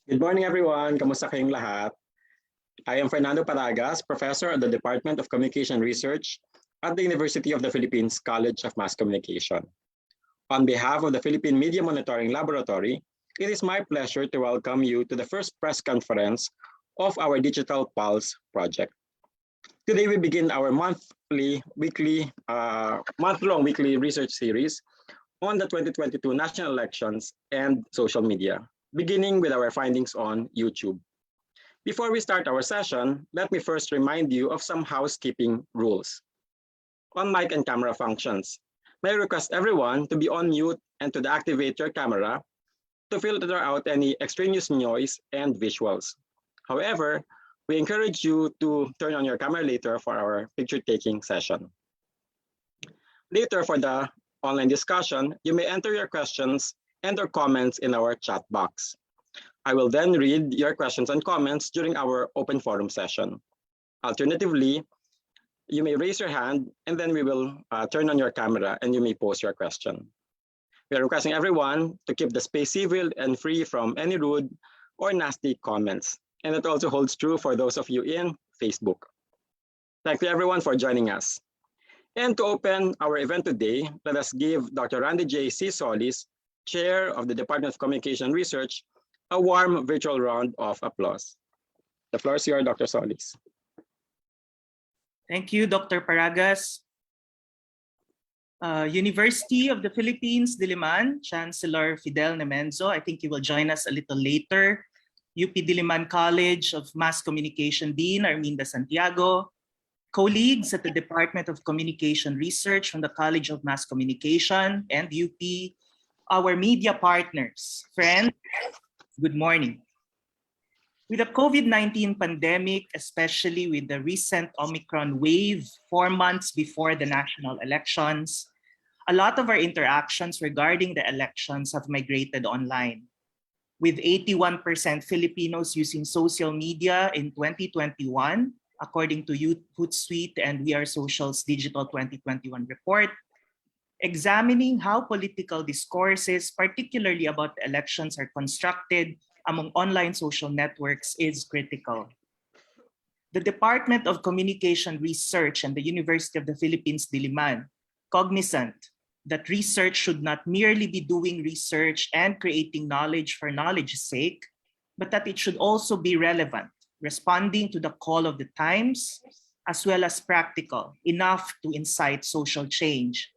Good morning, everyone. Kamusta kayong lahat? I am Fernando Paragas, professor at the Department of Communication Research at the University of the Philippines College of Mass Communication. On behalf of the Philippine Media Monitoring Laboratory, it is my pleasure to welcome you to the first press conference of our Digital Pulse project. Today, we begin our month-long weekly research series on the 2022 national elections and social media, beginning with our findings on YouTube. Before we start our session, let me first remind you of some housekeeping rules. On mic and camera functions, may I request everyone to be on mute and to deactivate your camera to filter out any extraneous noise and visuals. However, we encourage you to turn on your camera later for our picture-taking session. Later, for the online discussion, you may enter your questions and or comments in our chat box. I will then read your questions and comments during our open forum session. Alternatively, you may raise your hand and then we will turn on your camera and you may pose your question. We are requesting everyone to keep the space civil and free from any rude or nasty comments. And it also holds true for those of you in Facebook. Thank you everyone for joining us. And to open our event today, let us give Dr. Randy J. C. Solis, Chair of the Department of Communication Research, a warm virtual round of applause. The floor is yours, Dr. Solis. Thank you, Dr. Paragas. University of the Philippines, Diliman, Chancellor Fidel Nemenzo. I think he will join us a little later. UP Diliman College of Mass Communication Dean Arminda Santiago. Colleagues at the Department of Communication Research from the College of Mass Communication and UP, our media partners, friends, good morning. With the COVID-19 pandemic, especially with the recent Omicron wave 4 months before the national elections, a lot of our interactions regarding the elections have migrated online. With 81% Filipinos using social media in 2021, according to Hootsuite and We Are Social's Digital 2021 report, examining how political discourses, particularly about the elections, are constructed among online social networks is critical. The Department of Communication Research and the University of the Philippines, Diliman, cognizant that research should not merely be doing research and creating knowledge for knowledge's sake, but that it should also be relevant, responding to the call of the times, as well as practical, enough to incite social change,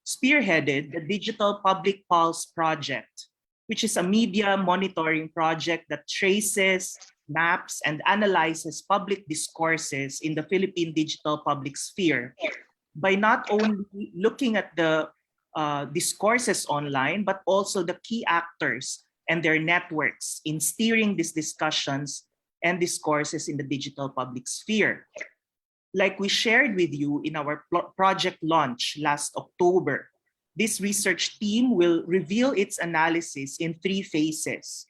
spearheaded the Digital Public Pulse Project, which is a media monitoring project that traces, maps, and analyzes public discourses in the Philippine digital public sphere by not only looking at the discourses online, but also the key actors and their networks in steering these discussions and discourses in the digital public sphere. Like we shared with you in our project launch last October, this research team will reveal its analysis in 3 phases.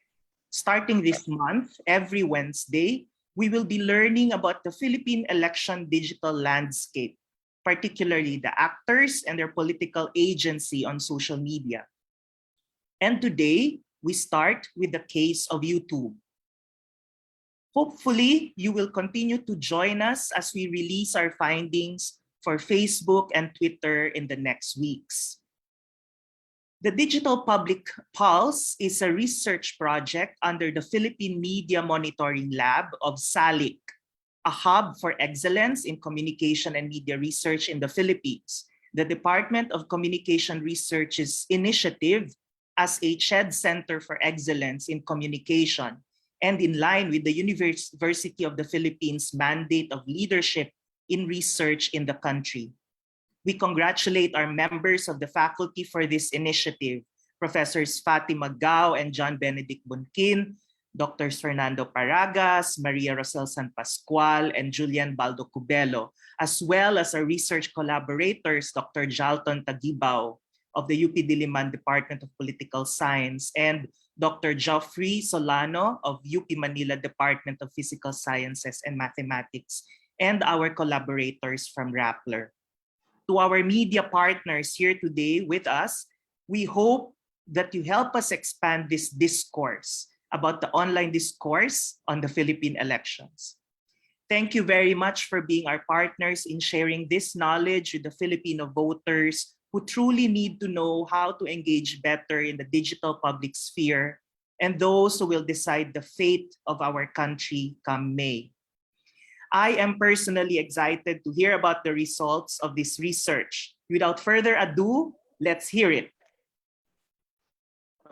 Starting this month, every Wednesday, we will be learning about the Philippine election digital landscape, particularly the actors and their political agency on social media. And today, we start with the case of YouTube. Hopefully, you will continue to join us as we release our findings for Facebook and Twitter in the next weeks. The Digital Public Pulse is a research project under the Philippine Media Monitoring Lab of SALIC, a hub for excellence in communication and media research in the Philippines. The Department of Communication Research's initiative as a CHED Center for Excellence in Communication, and in line with the University of the Philippines' mandate of leadership in research in the country. We congratulate our members of the faculty for this initiative, Professors Fatima Gao and John Benedict Bunkin, Drs. Fernando Paragas, Maria Rosel San Pascual, and Julian Baldo Cubelo, as well as our research collaborators, Dr. Jalton Tagibao of the UP Diliman Department of Political Science and Dr. Geoffrey Solano of UP Manila Department of Physical Sciences and Mathematics, and our collaborators from Rappler. To our media partners here today with us, we hope that you help us expand this discourse about the online discourse on the Philippine elections. Thank you very much for being our partners in sharing this knowledge with the Filipino voters who truly need to know how to engage better in the digital public sphere and those who will decide the fate of our country come May. I am personally excited to hear about the results of this research. Without further ado, let's hear it.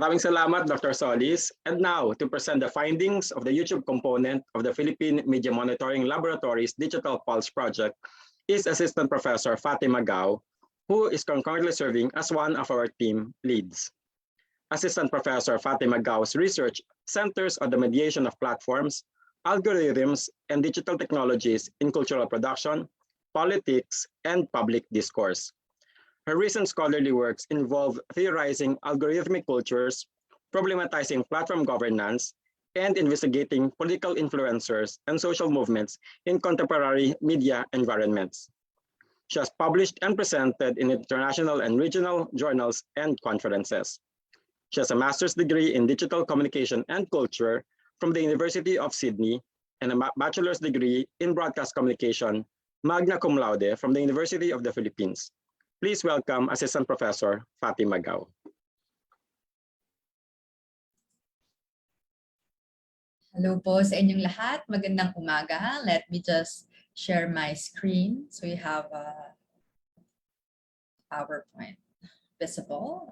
Maraming salamat, Dr. Solis. And now, to present the findings of the YouTube component of the Philippine Media Monitoring Laboratory's Digital Pulse project is Assistant Professor Fatima Gao, who is concurrently serving as one of our team leads. Assistant Professor Fatima Gao's research centers on the mediation of platforms, algorithms, and digital technologies in cultural production, politics, and public discourse. Her recent scholarly works involve theorizing algorithmic cultures, problematizing platform governance, and investigating political influencers and social movements in contemporary media environments. She has published and presented in international and regional journals and conferences. She has a master's degree in digital communication and culture from the University of Sydney and a bachelor's degree in broadcast communication, magna cum laude, from the University of the Philippines. Please welcome Assistant Professor Fatima Gao. Hello po sa inyong lahat. Magandang umaga. Let me just share my screen so you have a PowerPoint visible.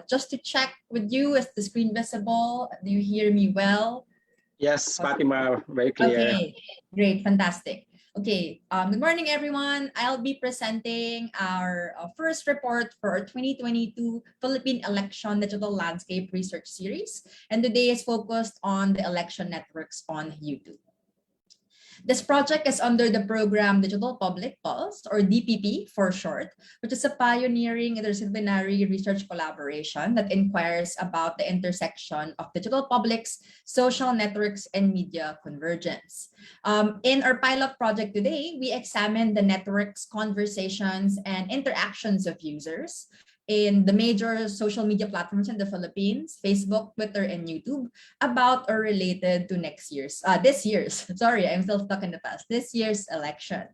Just to check with you, is the screen visible? Do you hear me well? Yes, Fatima, very clear. Okay, great, fantastic. Okay, good morning, everyone. I'll be presenting our first report for our 2022 Philippine Election Digital Landscape Research Series. And today is focused on the election networks on YouTube. This project is under the program Digital Public Pulse, or DPP for short, which is a pioneering interdisciplinary research collaboration that inquires about the intersection of digital publics, social networks, and media convergence. In our pilot project today, we examined the networks, conversations, and interactions of users in the major social media platforms in the Philippines, Facebook, Twitter, and YouTube, about or related to this year's election.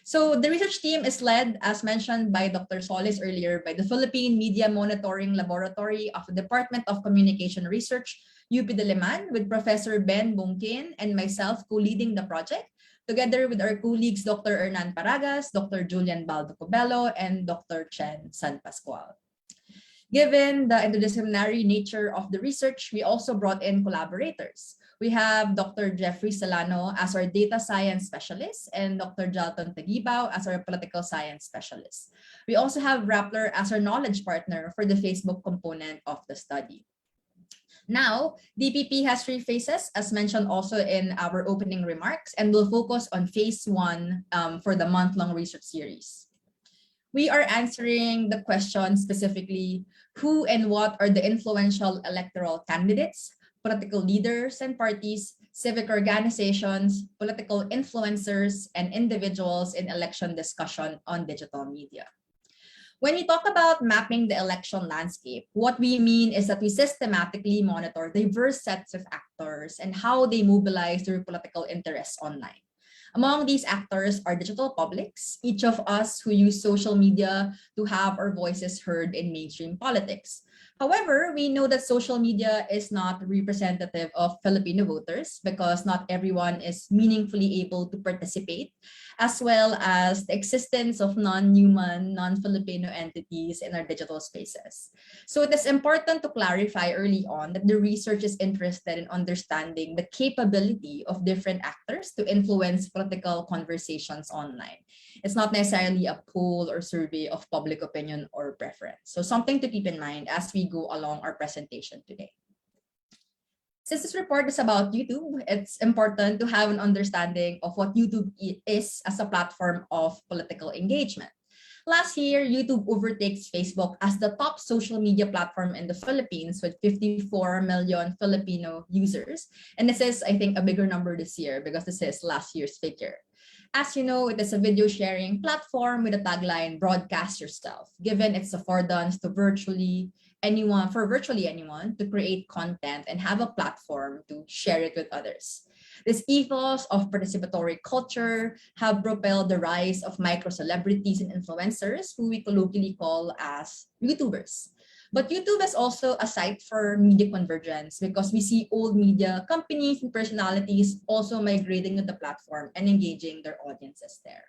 So the research team is led, as mentioned by Dr. Solis earlier, by the Philippine Media Monitoring Laboratory of the Department of Communication Research, UP Diliman, with Professor Ben Bungkin and myself co-leading the project, together with our colleagues Dr. Hernan Paragas, Dr. Julian Baldocobello, and Dr. Chen San Pascual. Given the interdisciplinary nature of the research, we also brought in collaborators. We have Dr. Jeffrey Solano as our data science specialist and Dr. Jalton Tagibao as our political science specialist. We also have Rappler as our knowledge partner for the Facebook component of the study. Now, DPP has 3 phases, as mentioned also in our opening remarks, and will focus on phase 1 for the month-long research series. We are answering the question specifically, who and what are the influential electoral candidates, political leaders and parties, civic organizations, political influencers, and individuals in election discussion on digital media. When we talk about mapping the election landscape, what we mean is that we systematically monitor diverse sets of actors and how they mobilize their political interests online. Among these actors are digital publics, each of us who use social media to have our voices heard in mainstream politics. However, we know that social media is not representative of Filipino voters because not everyone is meaningfully able to participate, as well as the existence of non-human, non-Filipino entities in our digital spaces. So it is important to clarify early on that the research is interested in understanding the capability of different actors to influence political conversations online. It's not necessarily a poll or survey of public opinion or preference. So something to keep in mind as we go along our presentation today. Since this report is about YouTube, it's important to have an understanding of what YouTube is as a platform of political engagement. Last year, YouTube overtakes Facebook as the top social media platform in the Philippines with 54 million Filipino users. And this is, I think, a bigger number this year because this is last year's figure. As you know, it is a video sharing platform with a tagline, broadcast yourself, given its affordance to virtually anyone, for virtually anyone, to create content and have a platform to share it with others. This ethos of participatory culture have propelled the rise of micro-celebrities and influencers, who we colloquially call as YouTubers. But YouTube is also a site for media convergence, because we see old media companies and personalities also migrating to the platform and engaging their audiences there.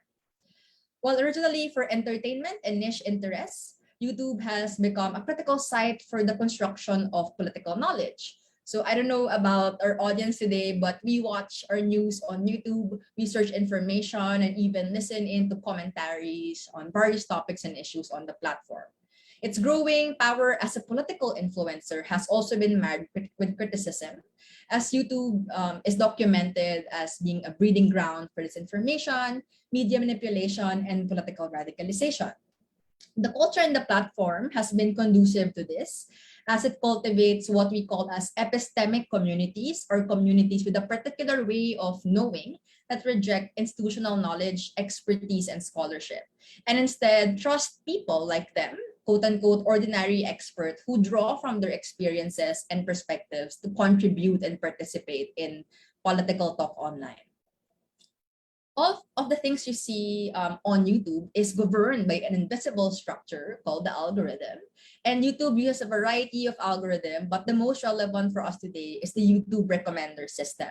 While originally for entertainment and niche interests, YouTube has become a critical site for the construction of political knowledge. So I don't know about our audience today, but we watch our news on YouTube, we search information, and even listen into commentaries on various topics and issues on the platform. Its growing power as a political influencer has also been marred with criticism, as YouTube is documented as being a breeding ground for disinformation, media manipulation, and political radicalization. The culture in the platform has been conducive to this, as it cultivates what we call as epistemic communities, or communities with a particular way of knowing that reject institutional knowledge, expertise, and scholarship, and instead trust people like them, quote-unquote ordinary experts, who draw from their experiences and perspectives to contribute and participate in political talk online. All of the things you see on YouTube is governed by an invisible structure called the algorithm. And YouTube uses a variety of algorithms, but the most relevant for us today is the YouTube recommender system.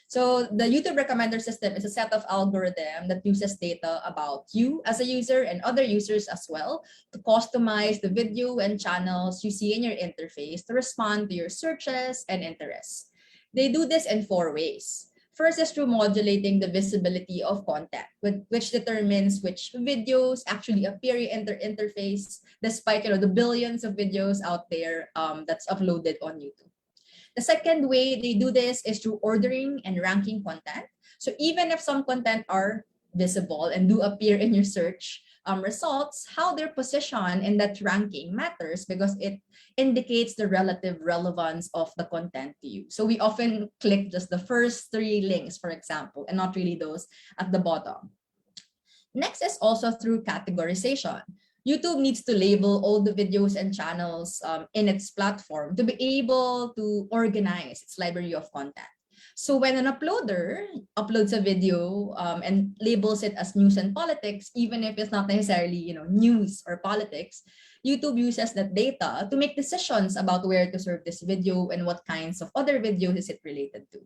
So the YouTube recommender system is a set of algorithms that uses data about you as a user and other users as well to customize the video and channels you see in your interface to respond to your searches and interests. They do this in 4 ways. First is through modulating the visibility of content, which determines which videos actually appear in their interface, despite the billions of videos out there that's uploaded on YouTube. The second way they do this is through ordering and ranking content. So even if some content are visible and do appear in your search results, how they're positioned in that ranking matters, because it indicates the relative relevance of the content to you. So we often click just the first 3 links, for example, and not really those at the bottom. Next is also through categorization. YouTube needs to label all the videos and channels in its platform to be able to organize its library of content. So when an uploader uploads a video and labels it as news and politics, even if it's not necessarily news or politics, YouTube uses that data to make decisions about where to serve this video and what kinds of other videos is it related to.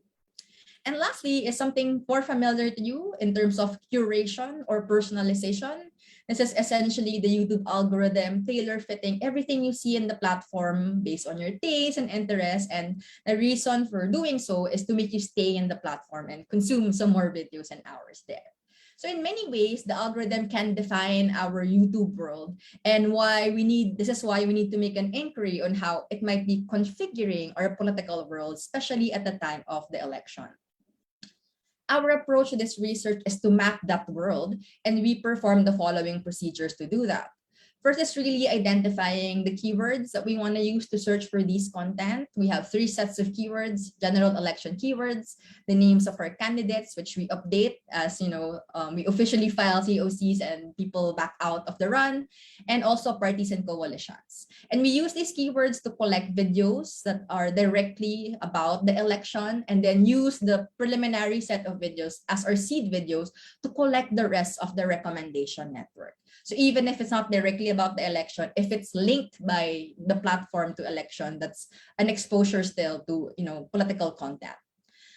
And lastly is something more familiar to you in terms of curation or personalization. This is essentially the YouTube algorithm tailor-fitting everything you see in the platform based on your taste and interests. And the reason for doing so is to make you stay in the platform and consume some more videos and hours there. So in many ways, the algorithm can define our YouTube world, and this is why we need to make an inquiry on how it might be configuring our political world, especially at the time of the election. Our approach to this research is to map that world, and we perform the following procedures to do that. First is really identifying the keywords that we want to use to search for these content. We have 3 sets of keywords: general election keywords, the names of our candidates, which we update as we officially file COCs and people back out of the run, and also parties and coalitions. And we use these keywords to collect videos that are directly about the election, and then use the preliminary set of videos as our seed videos to collect the rest of the recommendation network. So even if it's not directly about the election, if it's linked by the platform to election, that's an exposure still to political content.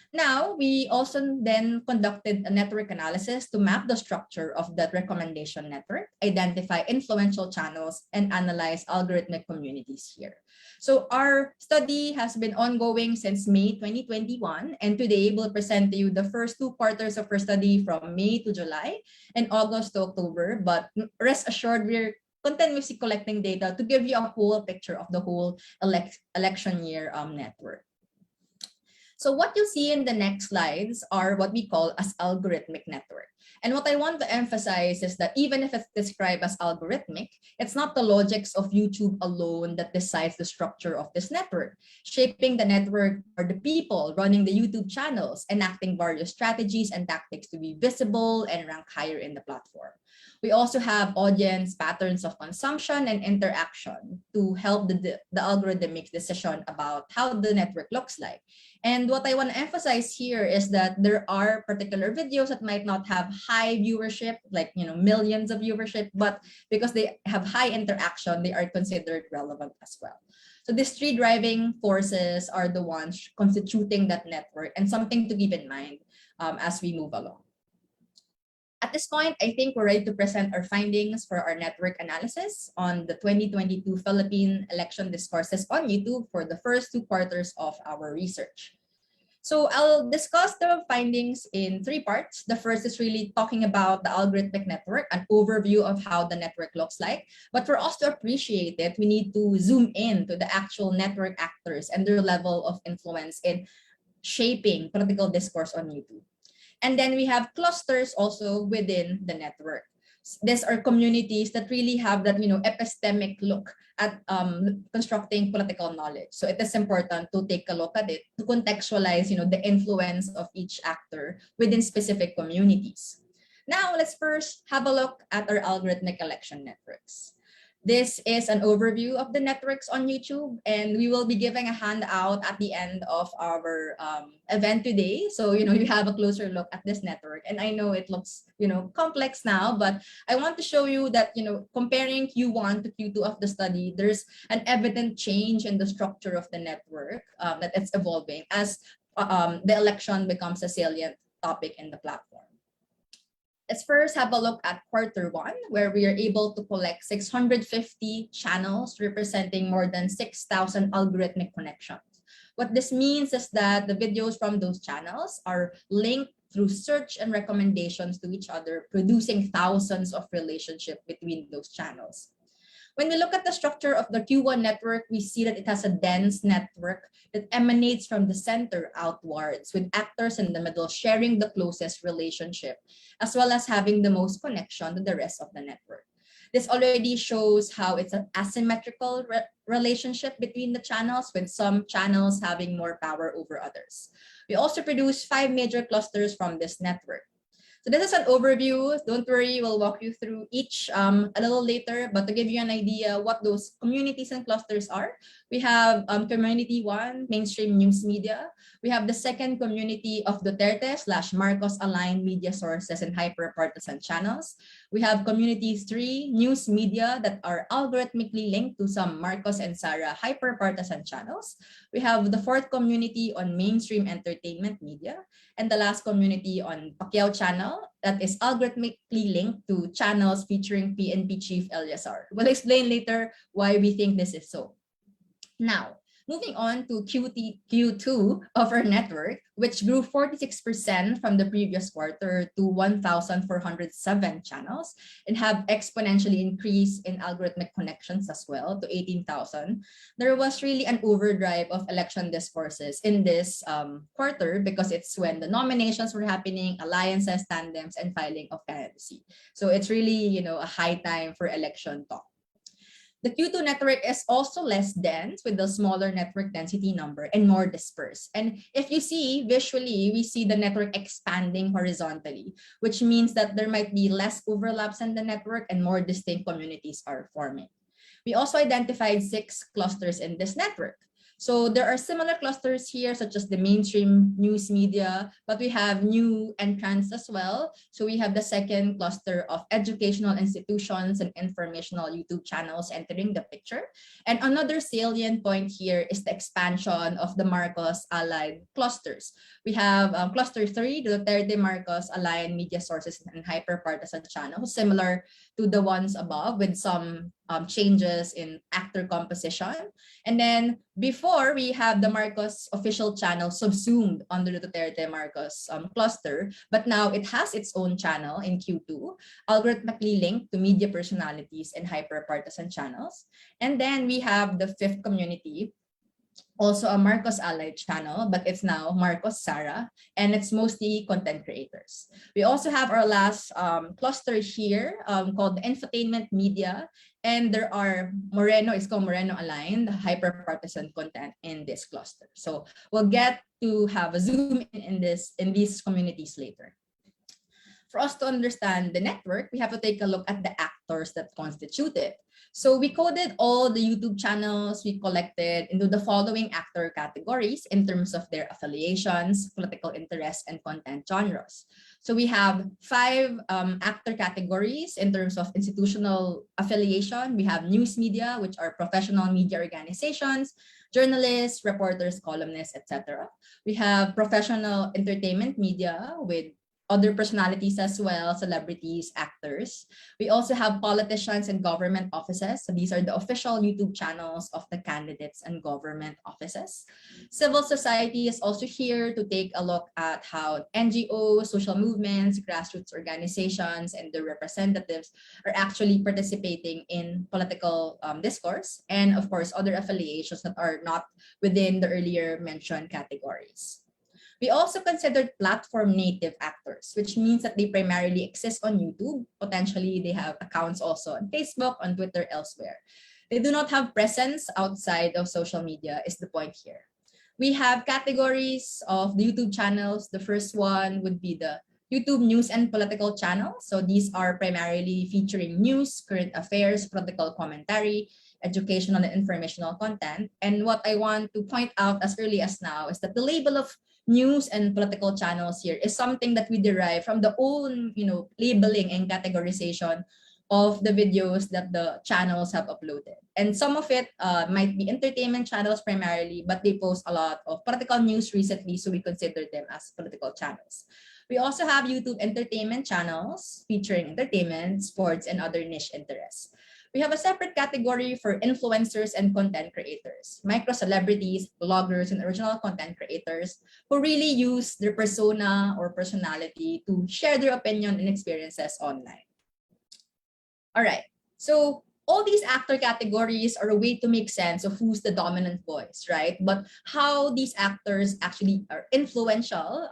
Now, we also then conducted a network analysis to map the structure of that recommendation network, identify influential channels, and analyze algorithmic communities here. So our study has been ongoing since May 2021, and today we'll present to you the first 2 quarters of our study from May to July and August to October. But rest assured, we're continuously collecting data to give you a whole picture of the whole election year network. So what you see in the next slides are what we call as algorithmic network. And what I want to emphasize is that even if it's described as algorithmic, it's not the logics of YouTube alone that decides the structure of this network. Shaping the network are the people running the YouTube channels, enacting various strategies and tactics to be visible and rank higher in the platform. We also have audience patterns of consumption and interaction to help the algorithm make decision about how the network looks like. And what I want to emphasize here is that there are particular videos that might not have high viewership, like millions of viewership, but because they have high interaction, they are considered relevant as well. So these three driving forces are the ones constituting that network, and something to keep in mind as we move along. At this point, I think we're ready to present our findings for our network analysis on the 2022 Philippine election discourses on YouTube for the first 2 quarters of our research. So I'll discuss the findings in 3 parts. The first is really talking about the algorithmic network, an overview of how the network looks like. But for us to appreciate it, we need to zoom in to the actual network actors and their level of influence in shaping political discourse on YouTube. And then we have clusters also within the network. These are communities that really have that epistemic look at constructing political knowledge. So it is important to take a look at it to contextualize the influence of each actor within specific communities. Now let's first have a look at our algorithmic election networks. This is an overview of the networks on YouTube, and we will be giving a handout at the end of our event today. So, you have a closer look at this network. And I know it looks, complex now, but I want to show you that, comparing Q1 to Q2 of the study, there's an evident change in the structure of the network that it's evolving as the election becomes a salient topic in the platform. Let's first have a look at quarter 1, where we are able to collect 650 channels representing more than 6,000 algorithmic connections. What this means is that the videos from those channels are linked through search and recommendations to each other, producing thousands of relationships between those channels. When we look at the structure of the Q1 network, we see that it has a dense network that emanates from the center outwards, with actors in the middle sharing the closest relationship, as well as having the most connection to the rest of the network. This already shows how it's an asymmetrical relationship between the channels, with some channels having more power over others. We also produce 5 major clusters from this network. So this is an overview. Don't worry, we'll walk you through each a little later, but to give you an idea what those communities and clusters are, we have community 1, mainstream news media. We have the second community of Duterte/Marcos aligned media sources and hyper-partisan channels. We have communities 3, news media that are algorithmically linked to some Marcos and Sara hyper-partisan channels. We have the 4th community on mainstream entertainment media, and the last community on Pacquiao channel that is algorithmically linked to channels featuring PNP chief Eliasar. We'll explain later why we think this is so. Now, moving on to Q2 of our network, which grew 46% from the previous quarter to 1,407 channels and have exponentially increased in algorithmic connections as well to 18,000. There was really an overdrive of election discourses in this quarter because it's when the nominations were happening, alliances, tandems, and filing of candidacy. So it's really, a high time for election talk. The Q2 network is also less dense with the smaller network density number and more dispersed. And if you see visually, we see the network expanding horizontally, which means that there might be less overlaps in the network and more distinct communities are forming. We also identified 6 clusters in this network. So there are similar clusters here, such as the mainstream news media, but we have new entrants as well. So we have the second cluster of educational institutions and informational YouTube channels entering the picture. And another salient point here is the expansion of the Marcos allied clusters. We have cluster 3, the Duterte Marcos aligned media sources and hyper-partisan channels, similar to the ones above with some changes in actor composition. And then before, we have the Marcos official channel subsumed under the Duterte Marcos cluster, but now it has its own channel in Q2, algorithmically linked to media personalities and hyper-partisan channels. And then we have the 5th community, also a Marcos Ally channel, but it's now Marcos Sara, and it's mostly content creators. We also have our last cluster here called Infotainment Media, and there are Moreno, it's called Moreno aligned, hyper-partisan content in this cluster. So we'll get to have a zoom in these communities later. For us to understand the network, we have to take a look at the actors that constitute it. So we coded all the YouTube channels we collected into the following actor categories in terms of their affiliations, political interests, and content genres. So we have 5 actor categories in terms of institutional affiliation. We have news media, which are professional media organizations, journalists, reporters, columnists, etc. We have professional entertainment media with other personalities as well, celebrities, actors. We also have politicians and government offices. So these are the official YouTube channels of the candidates and government offices. Civil society is also here to take a look at how NGOs, social movements, grassroots organizations, and their representatives are actually participating in political discourse. And of course, other affiliations that are not within the earlier mentioned categories. We also considered platform native actors, which means that they primarily exist on YouTube. Potentially, they have accounts also on Facebook, on Twitter, elsewhere. They do not have presence outside of social media is the point here. We have categories of the YouTube channels. The first one would be the YouTube news and political channel. So these are primarily featuring news, current affairs, political commentary, educational and informational content. And what I want to point out as early as now is that the label of news and political channels here is something that we derive from the own, labeling and categorization of the videos that the channels have uploaded. And some of it might be entertainment channels primarily, but they post a lot of political news recently, so we consider them as political channels. We also have YouTube entertainment channels featuring entertainment, sports, and other niche interests. We have a separate category for influencers and content creators, micro celebrities, bloggers, and original content creators who really use their persona or personality to share their opinion and experiences online. All right, so all these actor categories are a way to make sense of who's the dominant voice, right? But how these actors actually are influential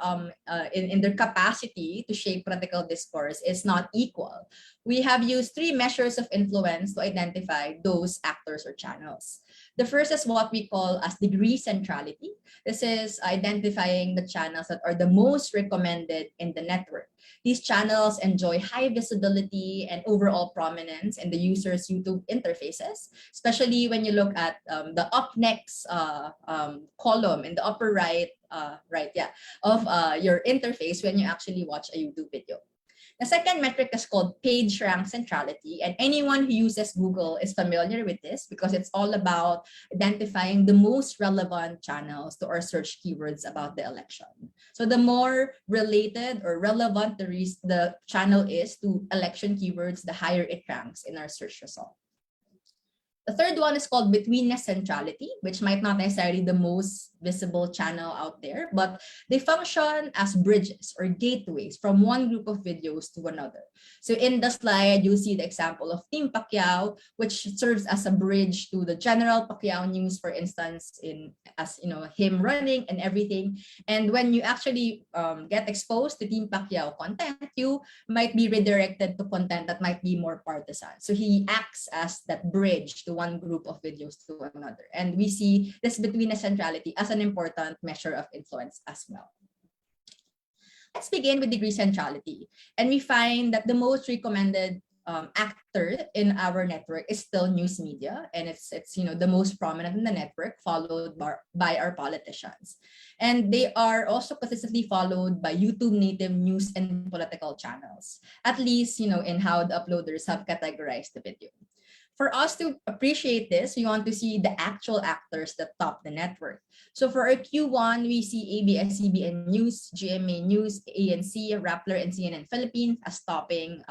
in their capacity to shape political discourse is not equal. We have used 3 measures of influence to identify those actors or channels. The first is what we call as degree centrality. This is identifying the channels that are the most recommended in the network. These channels enjoy high visibility and overall prominence in the user's YouTube interfaces, especially when you look at the up next column in the upper right, of your interface when you actually watch a YouTube video. The second metric is called page rank centrality, and anyone who uses Google is familiar with this because it's all about identifying the most relevant channels to our search keywords about the election. So the more related or relevant the channel is to election keywords, the higher it ranks in our search result. The third one is called Betweenness Centrality, which might not necessarily be the most visible channel out there, but they function as bridges or gateways from one group of videos to another. So in the slide, you'll see the example of Team Pacquiao, which serves as a bridge to the general Pacquiao news, for instance, him running and everything. And when you actually get exposed to Team Pacquiao content, you might be redirected to content that might be more partisan. So he acts as that bridge to one group of videos to another. And we see this Betweenness centrality as an important measure of influence as well. Let's begin with degree centrality. And we find that the most recommended actor in our network is still news media, and it's the most prominent in the network, followed by our politicians. And they are also consistently followed by YouTube native news and political channels, at least in how the uploaders have categorized the video. For us to appreciate this, we want to see the actual actors that top the network. So for our Q1, we see ABS-CBN News, GMA News, ANC, Rappler, and CNN Philippines as topping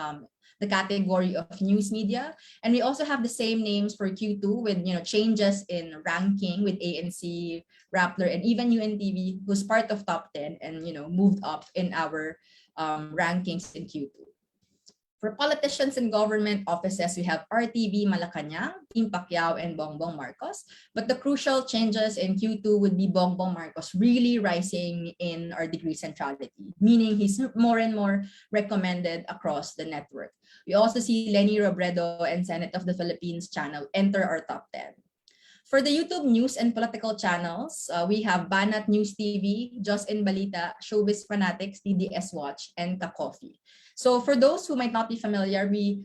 the category of news media. And we also have the same names for Q2 with changes in ranking with ANC, Rappler, and even UNTV, who's part of top 10 and moved up in our rankings in Q2. For politicians in government offices, we have RTV Malacanang, Team Pacquiao, and Bongbong Marcos. But the crucial changes in Q2 would be Bongbong Marcos really rising in our degree centrality, meaning he's more and more recommended across the network. We also see Lenny Robredo and Senate of the Philippines channel enter our top 10. For the YouTube news and political channels, we have Banat News TV, Just in Balita, Showbiz Fanatics, TDS Watch, and Kakofi. So for those who might not be familiar, we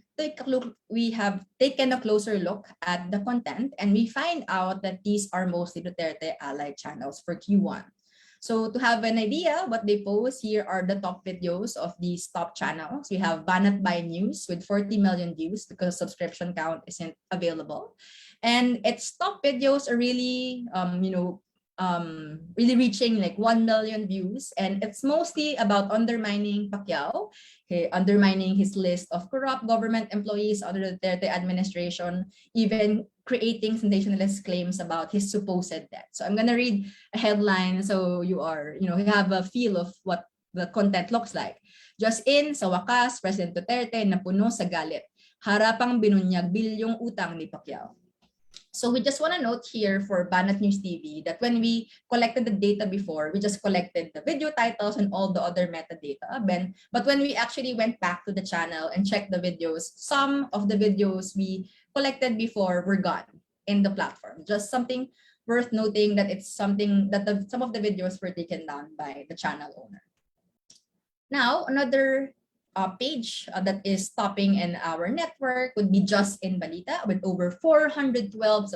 have taken a closer look at the content, and we find out that these are mostly Duterte allied channels for Q1. So to have an idea what they post, here are the top videos of these top channels. We have Banat by News with 40 million views because subscription count isn't available. And its top videos are really, really reaching like 1 million views. And it's mostly about undermining Pacquiao, undermining his list of corrupt government employees under the Duterte administration, even creating sensationalist claims about his supposed death. So I'm going to read a headline so you have a feel of what the content looks like. Just in, sa wakas, President Duterte napuno sa galit. Harapang binunyag bilyong utang ni Pacquiao. So we just want to note here for Banat News TV that when we collected the data before, we just collected the video titles and all the other metadata. But when we actually went back to the channel and checked the videos, some of the videos we collected before were gone in the platform. Just something worth noting that it's something that some of the videos were taken down by the channel owner. Now, another page that is topping in our network would be Just in Balita with over 412,000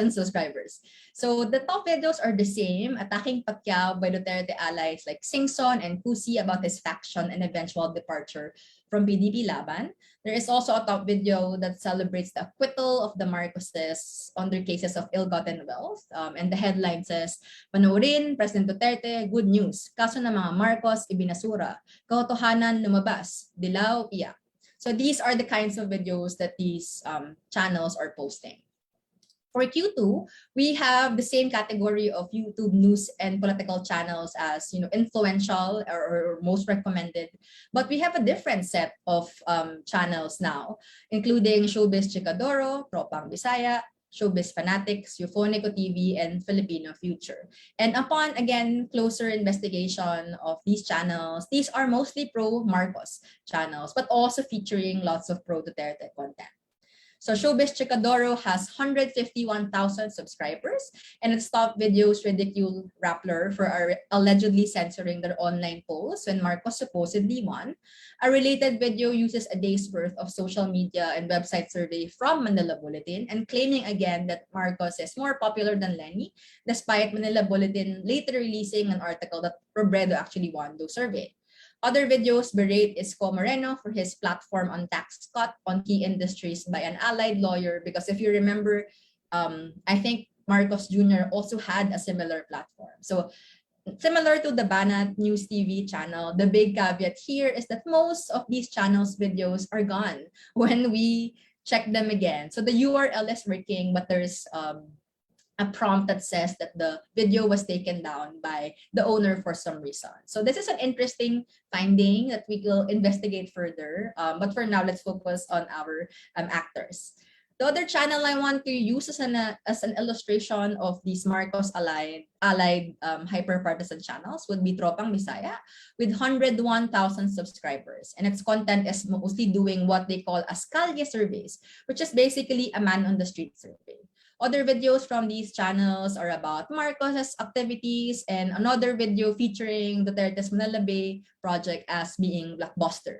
subscribers. So the top videos are the same, attacking Pacquiao by Duterte allies like Singson and Cusi about his faction and eventual departure from PDP Laban. There is also a top video that celebrates the acquittal of the Marcoses on their cases of ill-gotten wealth. And the headline says, Panoorin, President Duterte, good news. Kaso ng mga Marcos, ibinasura. Katotohanan, lumabas. Dilaw, iyak. So these are the kinds of videos that these channels are posting. For Q2, we have the same category of YouTube news and political channels as influential or most recommended, but we have a different set of channels now, including Showbiz Chikadoro, Tropang Bisaya, Showbiz Fanatics, Euphonico TV, and Filipino Future. And upon, again, closer investigation of these channels, these are mostly pro-Marcos channels, but also featuring lots of pro-Duterte content. So Showbiz Chikadoro has 151,000 subscribers, and its top videos ridicule Rappler for allegedly censoring their online polls when Marcos supposedly won. A related video uses a day's worth of social media and website survey from Manila Bulletin and claiming again that Marcos is more popular than Lenny, despite Manila Bulletin later releasing an article that Robredo actually won those survey. Other videos berate Isko Moreno for his platform on tax cut on key industries by an allied lawyer, because if you remember, I think Marcos Jr. also had a similar platform. So similar to the Banat News TV channel, the big caveat here is that most of these channels' videos are gone when we check them again. So the URL is working, but there's a prompt that says that the video was taken down by the owner for some reason. So this is an interesting finding that we will investigate further. But for now, let's focus on our actors. The other channel I want to use as an illustration of these Marcos allied hyper-partisan channels would be Tropang Bisaya with 101,000 subscribers. And its content is mostly doing what they call as Kalye surveys, which is basically a man-on-the-street survey. Other videos from these channels are about Marcos' activities and another video featuring Duterte's Manila Bay project as being blockbuster.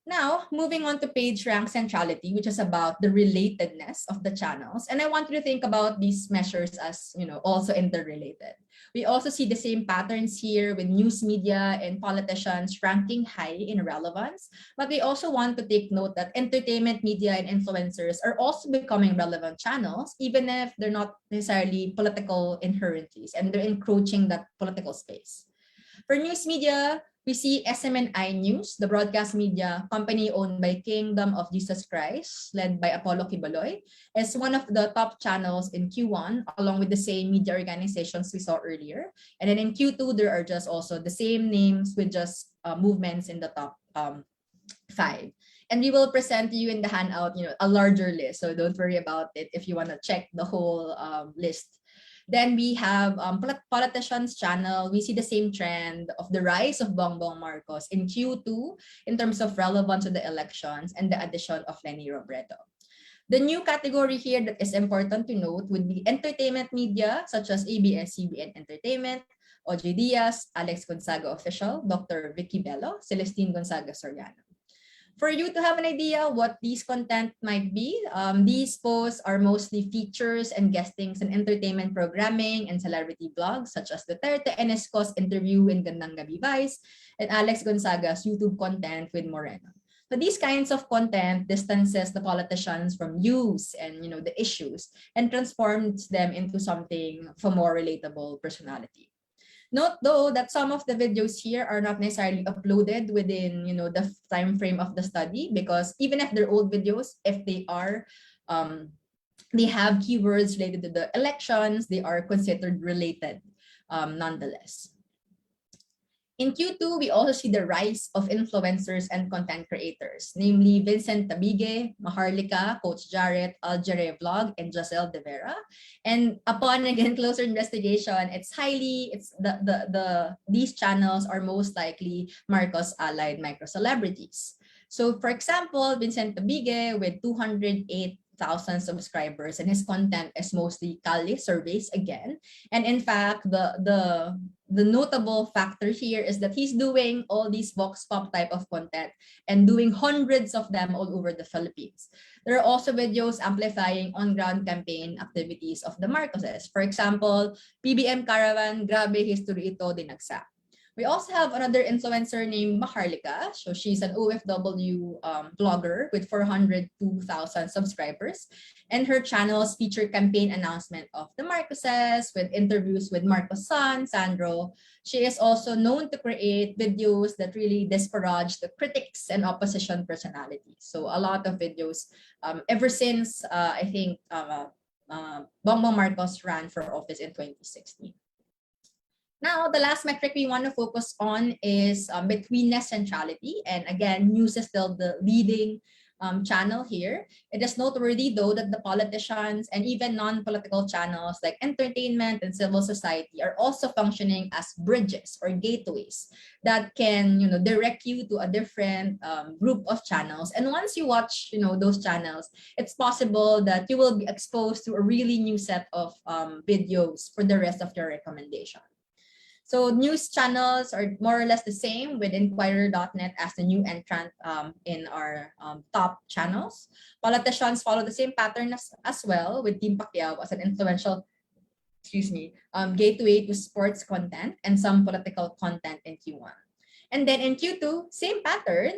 Now, moving on to PageRank centrality, which is about the relatedness of the channels. And I want you to think about these measures as, also interrelated. We also see the same patterns here with news media and politicians ranking high in relevance. But we also want to take note that entertainment media and influencers are also becoming relevant channels, even if they're not necessarily political inherently, and they're encroaching that political space. For news media, we see SMNI News, the broadcast media company owned by Kingdom of Jesus Christ, led by Apollo Quiboloy, as one of the top channels in Q1, along with the same media organizations we saw earlier. And then in Q2, there are just also the same names with just movements in the top And we will present to you in the handout, a larger list. So don't worry about it if you want to check the whole list. Then we have politicians channel. We see the same trend of the rise of Bongbong Marcos in Q2 in terms of relevance to the elections and the addition of Leni Robredo. The new category here that is important to note would be entertainment media such as ABS-CBN Entertainment, OJ Diaz, Alex Gonzaga Official, Dr. Vicky Bello, Celestine Gonzaga Soriano. For you to have an idea what these content might be, these posts are mostly features and guestings in entertainment programming and celebrity blogs such as Duterte Enesco's interview in Gandang Gabi Vice and Alex Gonzaga's YouTube content with Moreno. So these kinds of content distances the politicians from news and the issues and transforms them into something for more relatable personality. Note though that some of the videos here are not necessarily uploaded within the time frame of the study, because even if they're old videos, if they are they have keywords related to the elections, they are considered related nonetheless. In Q2, we also see the rise of influencers and content creators, namely Vincent Tabige, Maharlika, Coach Jarrett, Algere Vlog, and Giselle De Vera. And upon again closer investigation, these channels are most likely Marcos allied micro celebrities. So for example, Vincent Tabige with 208,000 subscribers, and his content is mostly Cali surveys again. And in fact, the notable factor here is that he's doing all these vox pop type of content and doing hundreds of them all over the Philippines. There are also videos amplifying on-ground campaign activities of the Marcoses. For example, PBM Caravan, grabe history ito, dinagsa. We also have another influencer named Maharlika. So she's an OFW blogger with 402,000 subscribers. And her channels feature campaign announcement of the Marcoses with interviews with Marcos' son, Sandro. She is also known to create videos that really disparage the critics and opposition personalities. So a lot of videos ever since I think Bongbong Marcos ran for office in 2016. Now, the last metric we want to focus on is Betweenness Centrality. And again, news is still the leading channel here. It is noteworthy, though, that the politicians and even non-political channels like entertainment and civil society are also functioning as bridges or gateways that can direct you to a different group of channels. And once you watch those channels, it's possible that you will be exposed to a really new set of videos for the rest of your recommendation. So news channels are more or less the same with Inquirer.net as the new entrant in our top channels. Politicians follow the same pattern as well, with Team Pacquiao as an influential, gateway to sports content and some political content in Q1. And then in Q2, same pattern,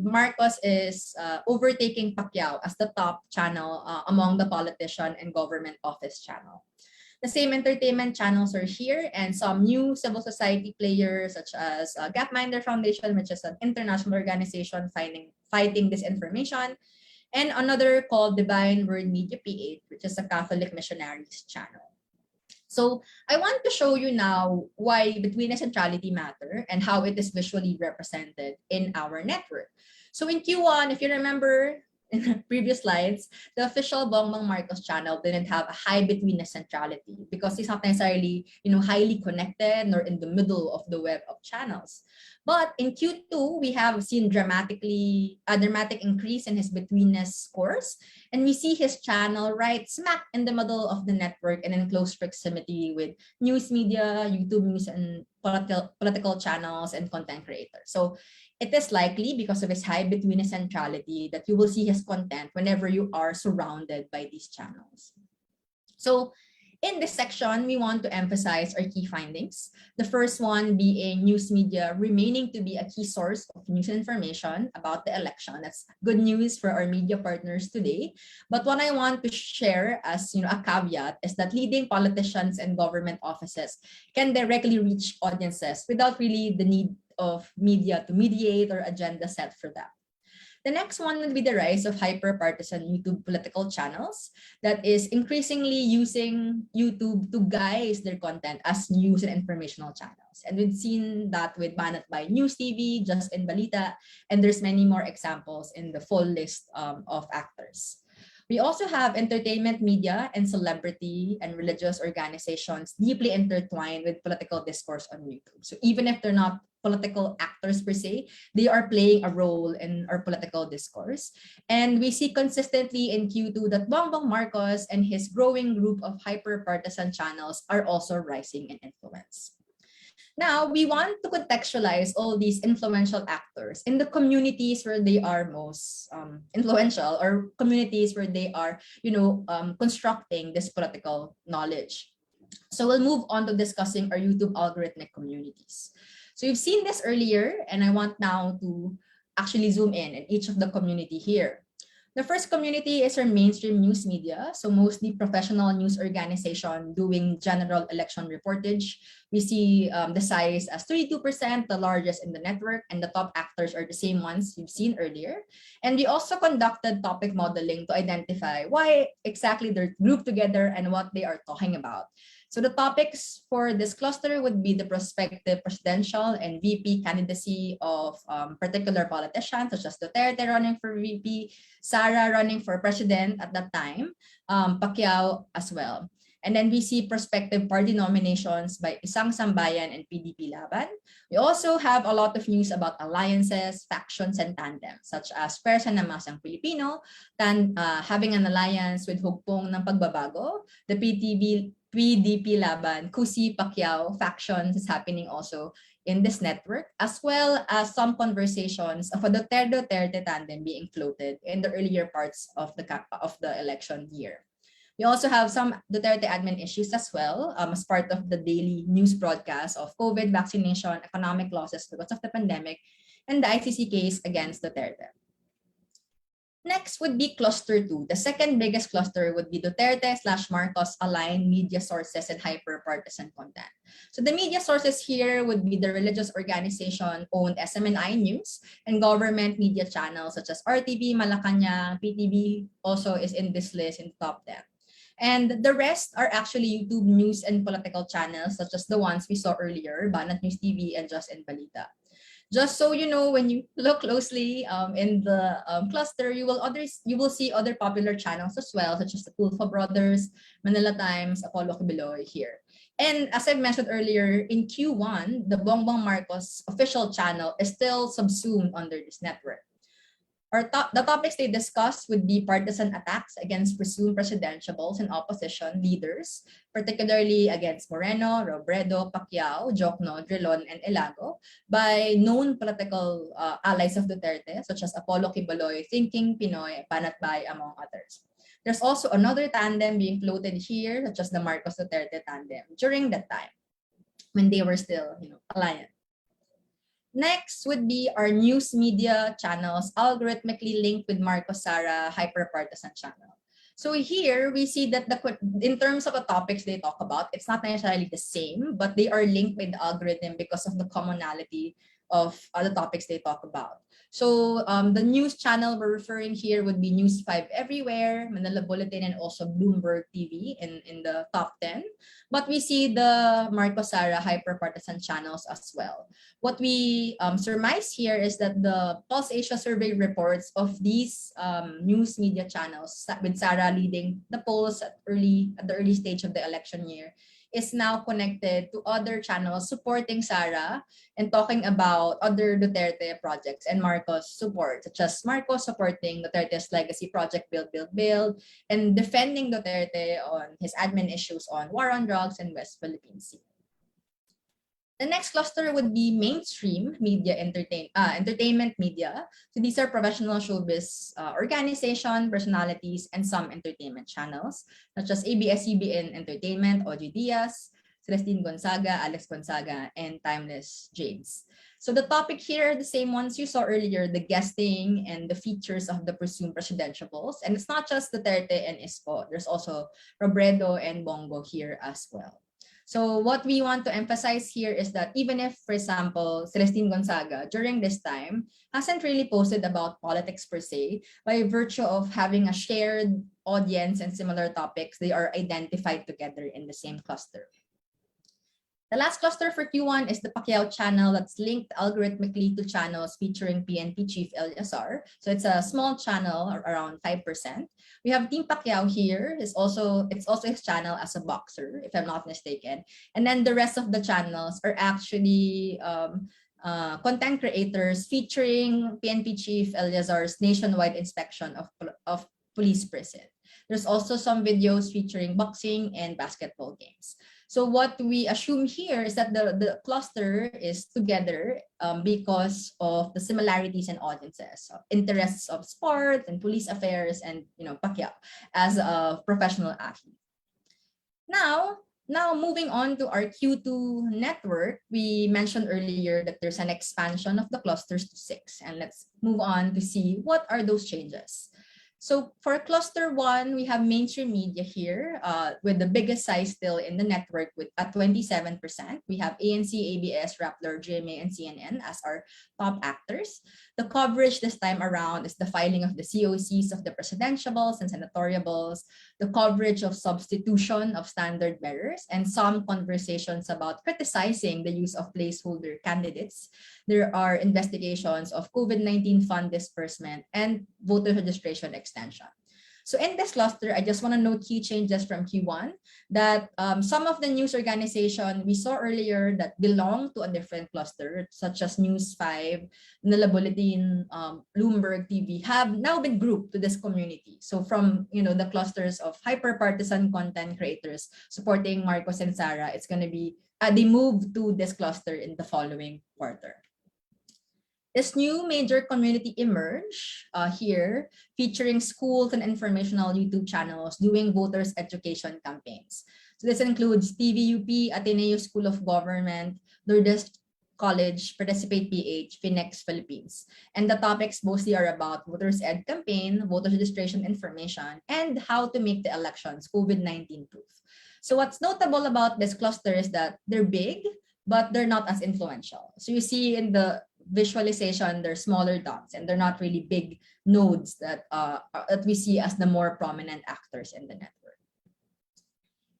Marcos is overtaking Pacquiao as the top channel among the politician and government office channel. The same entertainment channels are here, and some new civil society players such as Gapminder Foundation, which is an international organization fighting disinformation, and another called Divine Word Media PH, which is a Catholic missionaries channel. So I want to show you now why Betweenness Centrality matter and how it is visually represented in our network. So in Q1, if you remember, in the previous slides, the official Bongbong Marcos channel didn't have a high Betweenness Centrality because he's not necessarily, highly connected nor in the middle of the web of channels. But in Q2, we have seen a dramatic increase in his Betweenness scores, and we see his channel right smack in the middle of the network and in close proximity with news media, YouTube news, and political channels and content creators. So it is likely, because of his high Betweenness Centrality, that you will see his content whenever you are surrounded by these channels. So in this section, we want to emphasize our key findings. The first one being news media remaining to be a key source of news information about the election. That's good news for our media partners today. But what I want to share as a caveat is that leading politicians and government offices can directly reach audiences without really the need of media to mediate or agenda set for them. The next one will be the rise of hyper-partisan YouTube political channels that is increasingly using YouTube to guise their content as news and informational channels. And we've seen that with Banat by News TV, Just in Balita, and there's many more examples in the full list of actors. We also have entertainment media and celebrity and religious organizations deeply intertwined with political discourse on YouTube. So even if they're not political actors per se, they are playing a role in our political discourse. And we see consistently in Q2 that Bongbong Marcos and his growing group of hyper-partisan channels are also rising in influence. Now, we want to contextualize all these influential actors in the communities where they are most influential, or communities where they are, constructing this political knowledge. So we'll move on to discussing our YouTube algorithmic communities. So you've seen this earlier, and I want now to actually zoom in each of the community here. The first community is our mainstream news media, so mostly professional news organization doing general election reportage. We see the size as 32%, the largest in the network, and the top actors are the same ones you've seen earlier. And we also conducted topic modeling to identify why exactly they're grouped together and what they are talking about. So the topics for this cluster would be the prospective presidential and VP candidacy of particular politicians, such as Duterte running for VP, Sara running for president at that time, Pacquiao as well. And then we see prospective party nominations by Isang Sambayan and PDP Laban. We also have a lot of news about alliances, factions, and tandems, such as Pwersa ng Masang Pilipino, having an alliance with Hugpong ng Pagbabago, the PDP Laban, Kusi Pacquiao factions is happening also in this network, as well as some conversations of a Duterte tandem being floated in the earlier parts of the election year. We also have some Duterte admin issues as well, as part of the daily news broadcast of COVID, vaccination, economic losses because of the pandemic, and the ICC case against Duterte. Next would be cluster 2. The second biggest cluster would be Duterte/Marcos aligned media sources and hyper-partisan content. So the media sources here would be the religious organization-owned SMNI News and government media channels such as RTV, Malacanang, PTV also is in this list in the top 10. And the rest are actually YouTube news and political channels such as the ones we saw earlier, Banat News TV and Just in Balita. Just so you know, when you look closely in the cluster, you will see other popular channels as well, such as the Tulfo Brothers, Manila Times, Apollo Kibiloy here. And as I mentioned earlier, in Q1, the Bongbong Marcos official channel is still subsumed under this network. The topics they discussed would be partisan attacks against presumed presidentiables and opposition leaders, particularly against Moreno, Robredo, Pacquiao, Jokno, Drilon, and Elago, by known political allies of Duterte, such as Apollo Kibuloy, Thinking Pinoy, Banatbay, among others. There's also another tandem being floated here, such as the Marcos Duterte tandem, during that time, when they were still, alliance. Next would be our news media channels algorithmically linked with Marcos Sara hyperpartisan channel. So here we see that in terms of the topics they talk about, it's not necessarily the same, but they are linked with the algorithm because of the commonality of the topics they talk about. So the news channel we're referring here would be News 5 Everywhere, Manila Bulletin, and also Bloomberg TV in the top 10. But we see the Marcos Sara hyperpartisan channels as well. What we surmise here is that the Pulse Asia survey reports of these news media channels, with Sara leading the polls at the early stage of the election year, is now connected to other channels supporting Sara and talking about other Duterte projects and Marcos support, such as Marcos supporting Duterte's legacy project Build, and defending Duterte on his admin issues on war on drugs and West Philippine Sea. The next cluster would be mainstream media entertainment media. So these are professional showbiz organization, personalities, and some entertainment channels, such as ABS-CBN Entertainment, Oji Diaz, Celestine Gonzaga, Alex Gonzaga, and Timeless James. So the topic here are the same ones you saw earlier, the guesting and the features of the presumed presidentiables. And it's not just Duterte and Isko. There's also Robredo and Bongo here as well. So what we want to emphasize here is that even if, for example, Celestine Gonzaga during this time hasn't really posted about politics per se, by virtue of having a shared audience and similar topics, they are identified together in the same cluster. The last cluster for Q1 is the Pacquiao channel that's linked algorithmically to channels featuring PNP Chief Eleazar. So it's a small channel, around 5%. We have Team Pacquiao here. It's also his channel as a boxer, if I'm not mistaken. And then the rest of the channels are actually content creators featuring PNP Chief Eleazar's nationwide inspection of police prison. There's also some videos featuring boxing and basketball games. So what we assume here is that the cluster is together because of the similarities in audiences, interests of sport and police affairs, and Pacquiao as a professional athlete. Now moving on to our Q2 network, we mentioned earlier that there's an expansion of the clusters to 6, and let's move on to see what are those changes. So for cluster 1, we have mainstream media here with the biggest size still in the network at 27%. We have ANC, ABS, Rappler, GMA, and CNN as our top actors. The coverage this time around is the filing of the COCs of the presidentiables and senatoriables, the coverage of substitution of standard bearers, and some conversations about criticizing the use of placeholder candidates. There are investigations of COVID-19 fund disbursement and voter registration extension. So in this cluster, I just want to note key changes from Q1 that some of the news organization we saw earlier that belong to a different cluster, such as News 5, Manila Bulletin, Bloomberg TV, have now been grouped to this community. So from the clusters of hyper-partisan content creators supporting Marcos and Sara, it's going to be they move to this cluster in the following quarter. This new major community emerged here, featuring schools and informational YouTube channels doing voters education campaigns. So this includes TVUP, Ateneo School of Government, Lourdes College, Participate PH, Finex Philippines. And the topics mostly are about voters ed campaign, voter registration information, and how to make the elections COVID-19 proof. So what's notable about this cluster is that they're big, but they're not as influential. So you see in the visualization, they're smaller dots and they're not really big nodes that we see as the more prominent actors in the network.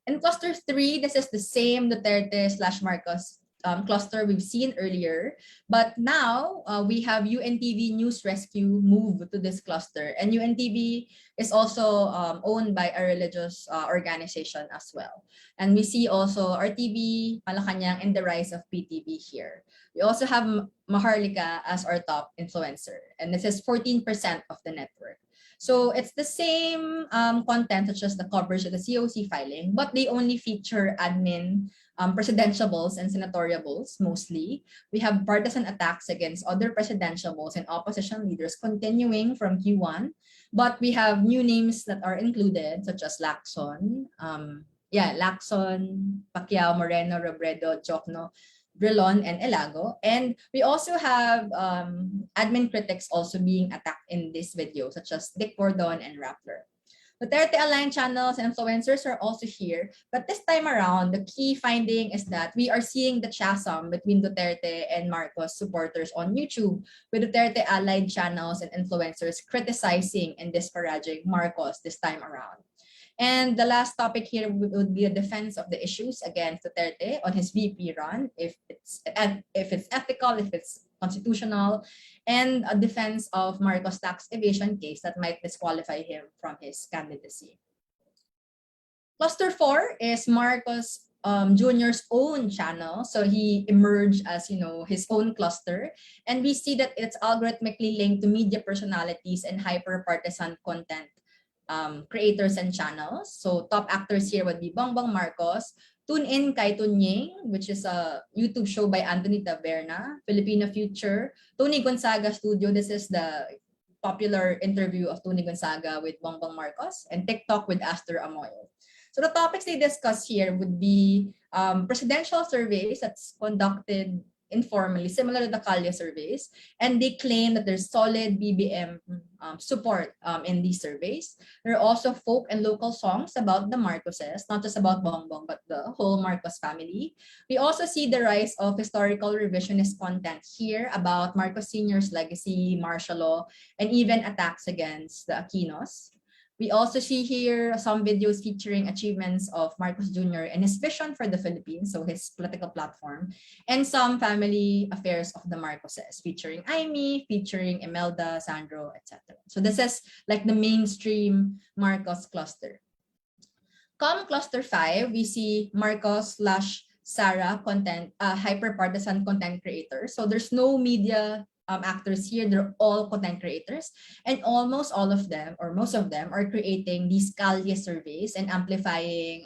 In cluster 3, this is the same Duterte/Marcos cluster we've seen earlier, but now we have UNTV News Rescue move to this cluster, and UNTV is also owned by a religious organization as well. And we see also RTV, Malacanang, and the rise of PTV here. We also have Maharlika as our top influencer, and this is 14% of the network. So it's the same content, such as the coverage of the COC filing, but they only feature admin presidentiables and senatoriables mostly. We have partisan attacks against other presidentiables and opposition leaders continuing from Q1, but we have new names that are included, such as Lacson, Pacquiao, Moreno, Robredo, Jokno, Brilon, and Elago. And we also have admin critics also being attacked in this video, such as Dick Gordon and Rappler. Duterte aligned channels and influencers are also here, but this time around, the key finding is that we are seeing the chasm between Duterte and Marcos supporters on YouTube, with Duterte allied channels and influencers criticizing and disparaging Marcos this time around. And the last topic here would be a defense of the issues against Duterte on his VP run, if it's ethical, if it's constitutional, and a defense of Marcos' tax evasion case that might disqualify him from his candidacy. Cluster 4 is Marcos Jr.'s own channel. So he emerged as his own cluster, and we see that it's algorithmically linked to media personalities and hyper-partisan content creators and channels. So top actors here would be Bongbong Marcos, Tune In Kay Tunying, which is a YouTube show by Anthony Taberna, Filipino Future, Tony Gonzaga Studio. This is the popular interview of Tony Gonzaga with Bongbong Marcos, and TikTok with Astor Amoyo. So the topics they discuss here would be presidential surveys that's conducted informally, similar to the Kalya surveys, and they claim that there's solid BBM support in these surveys. There are also folk and local songs about the Marcoses, not just about Bongbong, but the whole Marcos family. We also see the rise of historical revisionist content here about Marcos Sr.'s legacy, martial law, and even attacks against the Aquinos. We also see here some videos featuring achievements of Marcos Jr. and his vision for the Philippines, so his political platform, and some family affairs of the Marcoses, featuring Aimee, featuring Imelda, Sandro, etc. So this is like the mainstream Marcos cluster. Come cluster 5, we see Marcos/Sara content, hyper-partisan content creators. So there's no media actors here, they're all content creators, and almost all of them, or most of them, are creating these Kalye surveys and amplifying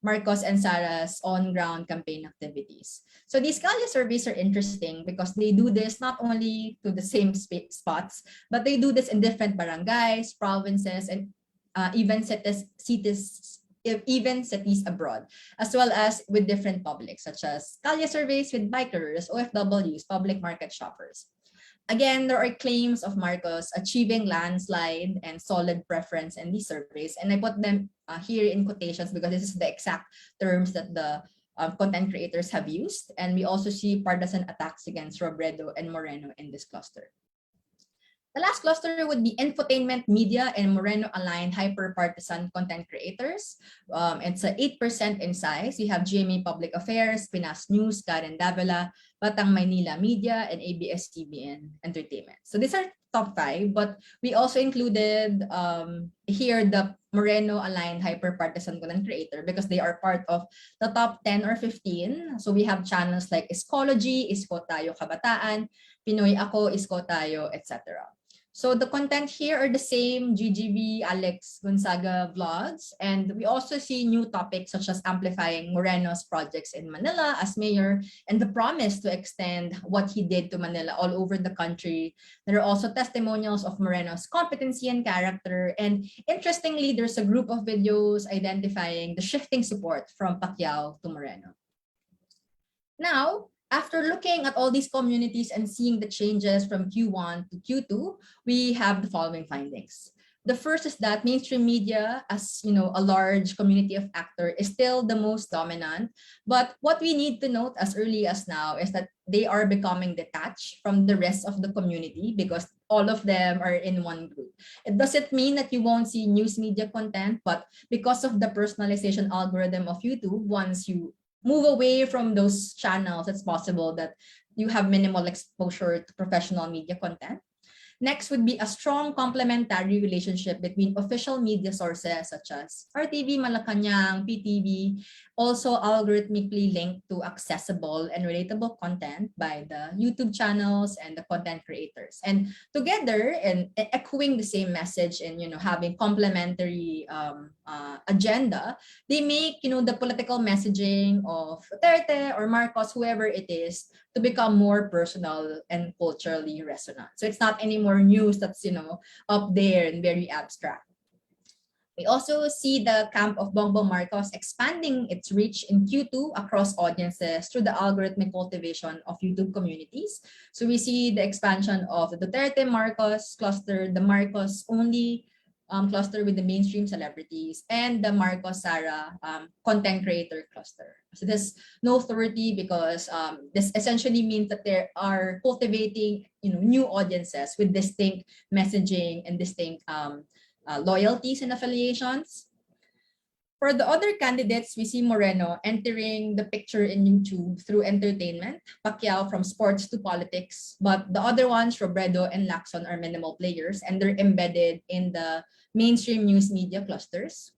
Marcos and Sara's on-ground campaign activities. So these Kalye surveys are interesting because they do this not only to the same spots, but they do this in different barangays, provinces, and even cities abroad, as well as with different publics, such as Kalye surveys with bikers, OFWs, public market shoppers. Again, there are claims of Marcos achieving landslide and solid preference in these surveys, and I put them here in quotations because this is the exact terms that the content creators have used. And we also see partisan attacks against Robredo and Moreno in this cluster. The last cluster would be infotainment media and Moreno-aligned hyper-partisan content creators. It's 8% in size. We have GMA Public Affairs, Pinas News, Karen Davila, Batang Maynila Media, and ABS-CBN Entertainment. So these are top 5, but we also included here the Moreno-aligned hyper-partisan content creator because they are part of the top 10 or 15. So we have channels like Iskology, Isko Tayo Kabataan, Pinoy Ako, Isko Tayo, etc. So the content here are the same GGB, Alex Gonzaga vlogs, and we also see new topics such as amplifying Moreno's projects in Manila as mayor and the promise to extend what he did to Manila all over the country. There are also testimonials of Moreno's competency and character, and interestingly, there's a group of videos identifying the shifting support from Pacquiao to Moreno. Now, after looking at all these communities and seeing the changes from Q1 to Q2, we have the following findings. The first is that mainstream media, as a large community of actor, is still the most dominant. But what we need to note as early as now is that they are becoming detached from the rest of the community because all of them are in one group. It doesn't mean that you won't see news media content, but because of the personalization algorithm of YouTube, once you move away from those channels, it's possible that you have minimal exposure to professional media content. Next would be a strong complementary relationship between official media sources such as RTV, Malacanang, PTV, also algorithmically linked to accessible and relatable content by the YouTube channels and the content creators. And together, and echoing the same message and having complementary agenda, they make the political messaging of Duterte or Marcos, whoever it is, to become more personal and culturally resonant. So it's not anymore news that's up there and very abstract. We also see the camp of Bongbong Marcos expanding its reach in Q2 across audiences through the algorithmic cultivation of YouTube communities. So we see the expansion of the Duterte Marcos cluster, the Marcos only cluster with the mainstream celebrities, and the Marcos Sara content creator cluster. So there's no authority because this essentially means that they are cultivating new audiences with distinct messaging and distinct loyalties and affiliations. For the other candidates, we see Moreno entering the picture in YouTube through entertainment, Pacquiao from sports to politics, but the other ones, Robredo and Lacson, are minimal players and they're embedded in the mainstream news media clusters.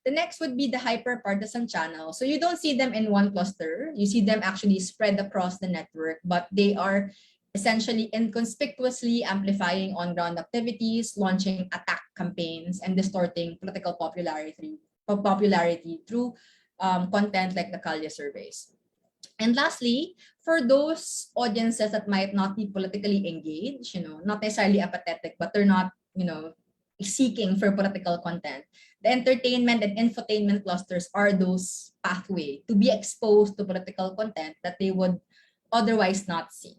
The next would be the hyper-partisan channel. So you don't see them in one cluster. You see them actually spread across the network, but they are essentially inconspicuously amplifying on-ground activities, launching attack campaigns, and distorting political popularity through content like the Kalye surveys. And lastly, for those audiences that might not be politically engaged, not necessarily apathetic, but they're not, seeking for political content, the entertainment and infotainment clusters are those pathway to be exposed to political content that they would otherwise not seen.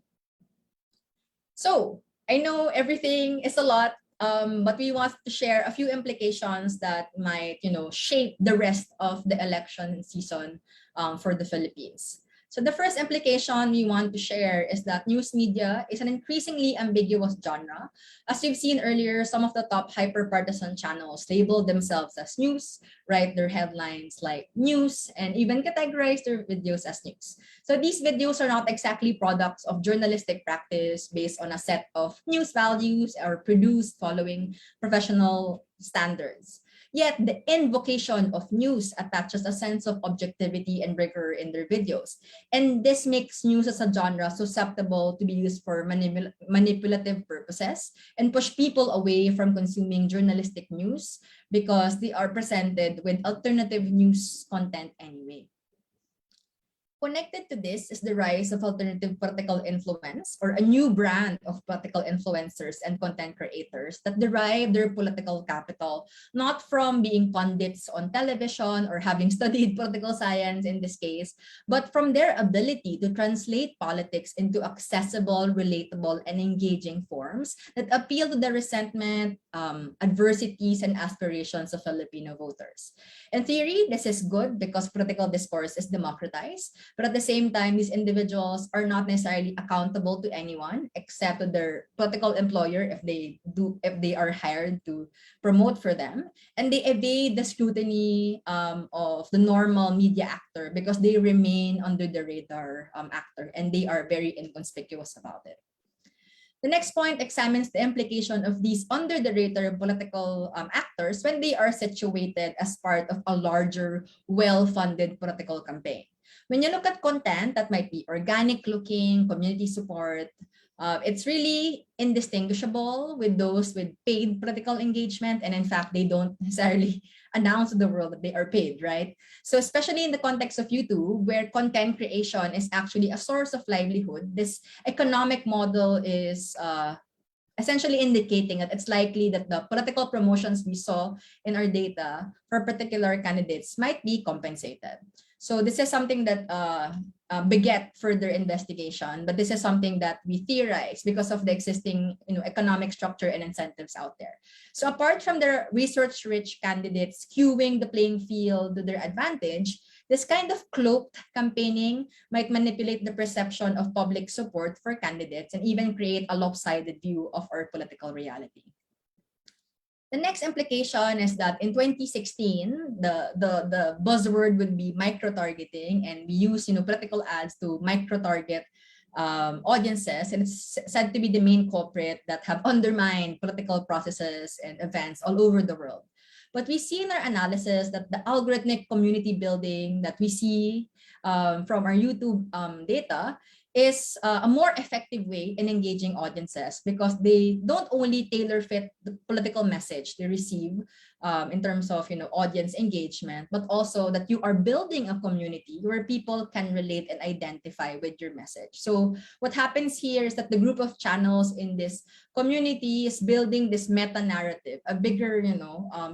So I know everything is a lot, but we want to share a few implications that might, shape the rest of the election season for the Philippines. So the first implication we want to share is that news media is an increasingly ambiguous genre. As we've seen earlier, some of the top hyper-partisan channels label themselves as news, write their headlines like news, and even categorize their videos as news. So these videos are not exactly products of journalistic practice based on a set of news values or produced following professional standards. Yet the invocation of news attaches a sense of objectivity and rigor in their videos. And this makes news as a genre susceptible to be used for manipulative purposes and push people away from consuming journalistic news because they are presented with alternative news content anyway. Connected to this is the rise of alternative political influence, or a new brand of political influencers and content creators that derive their political capital not from being pundits on television or having studied political science in this case, but from their ability to translate politics into accessible, relatable, and engaging forms that appeal to the resentment, adversities, and aspirations of Filipino voters. In theory, this is good because political discourse is democratized. But at the same time, these individuals are not necessarily accountable to anyone except to their political employer if they are hired to promote for them. And they evade the scrutiny of the normal media actor because they remain under the radar actor, and they are very inconspicuous about it. The next point examines the implication of these under-the-radar political actors when they are situated as part of a larger, well-funded political campaign. When you look at content that might be organic looking, community support, it's really indistinguishable with those with paid political engagement. And in fact, they don't necessarily announce to the world that they are paid, right? So especially in the context of YouTube, where content creation is actually a source of livelihood, this economic model is essentially indicating that it's likely that the political promotions we saw in our data for particular candidates might be compensated. So this is something that beget further investigation, but this is something that we theorize because of the existing economic structure and incentives out there. So apart from the research-rich candidates skewing the playing field to their advantage, this kind of cloaked campaigning might manipulate the perception of public support for candidates and even create a lopsided view of our political reality. The next implication is that in 2016, the buzzword would be micro-targeting, and we use political ads to micro-target audiences, and it's said to be the main culprit that have undermined political processes and events all over the world. But we see in our analysis that the algorithmic community building that we see from our YouTube data is a more effective way in engaging audiences because they don't only tailor fit the political message they receive in terms of audience engagement, but also that you are building a community where people can relate and identify with your message. So what happens here is that the group of channels in this community is building this meta narrative, a bigger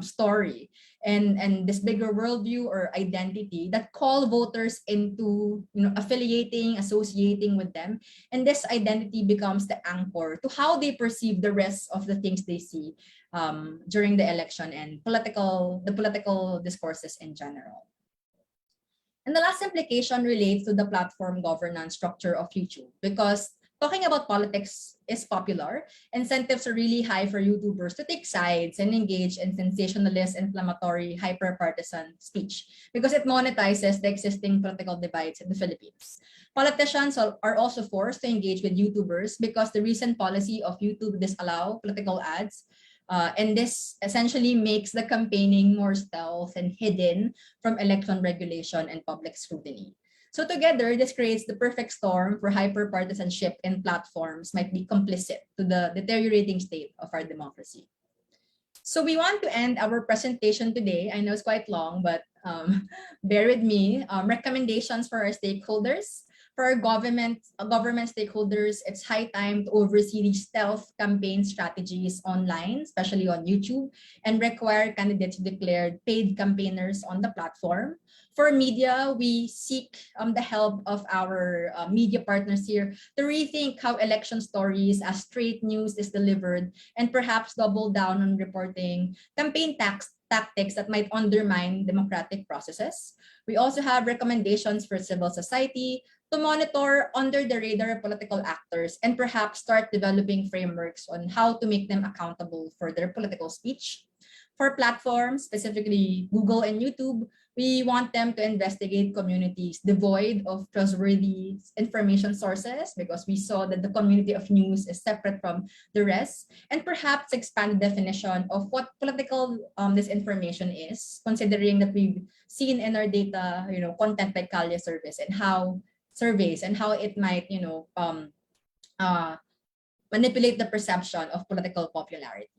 story, and this bigger worldview or identity that call voters into affiliating, associating with them, and this identity becomes the anchor to how they perceive the rest of the things they see during the election and the political discourses in general. And the last implication relates to the platform governance structure of YouTube, because talking about politics is popular. Incentives are really high for YouTubers to take sides and engage in sensationalist, inflammatory, hyper-partisan speech because it monetizes the existing political divides in the Philippines. Politicians are also forced to engage with YouTubers because the recent policy of YouTube disallow political ads. And this essentially makes the campaigning more stealth and hidden from election regulation and public scrutiny. So together, this creates the perfect storm for hyper-partisanship, and platforms might be complicit to the deteriorating state of our democracy. So we want to end our presentation today. I know it's quite long, but bear with me. Recommendations for our stakeholders. For our government stakeholders, it's high time to oversee these stealth campaign strategies online, especially on YouTube, and require candidates to declare paid campaigners on the platform. For media, we seek the help of our media partners here to rethink how election stories as straight news is delivered, and perhaps double down on reporting campaign tactics that might undermine democratic processes. We also have recommendations for civil society to monitor under-the-radar political actors and perhaps start developing frameworks on how to make them accountable for their political speech. For platforms, specifically Google and YouTube, we want them to investigate communities devoid of trustworthy information sources, because we saw that the community of news is separate from the rest, and perhaps expand the definition of what political disinformation is, considering that we've seen in our data, content like Kalya surveys and how it might, manipulate the perception of political popularity.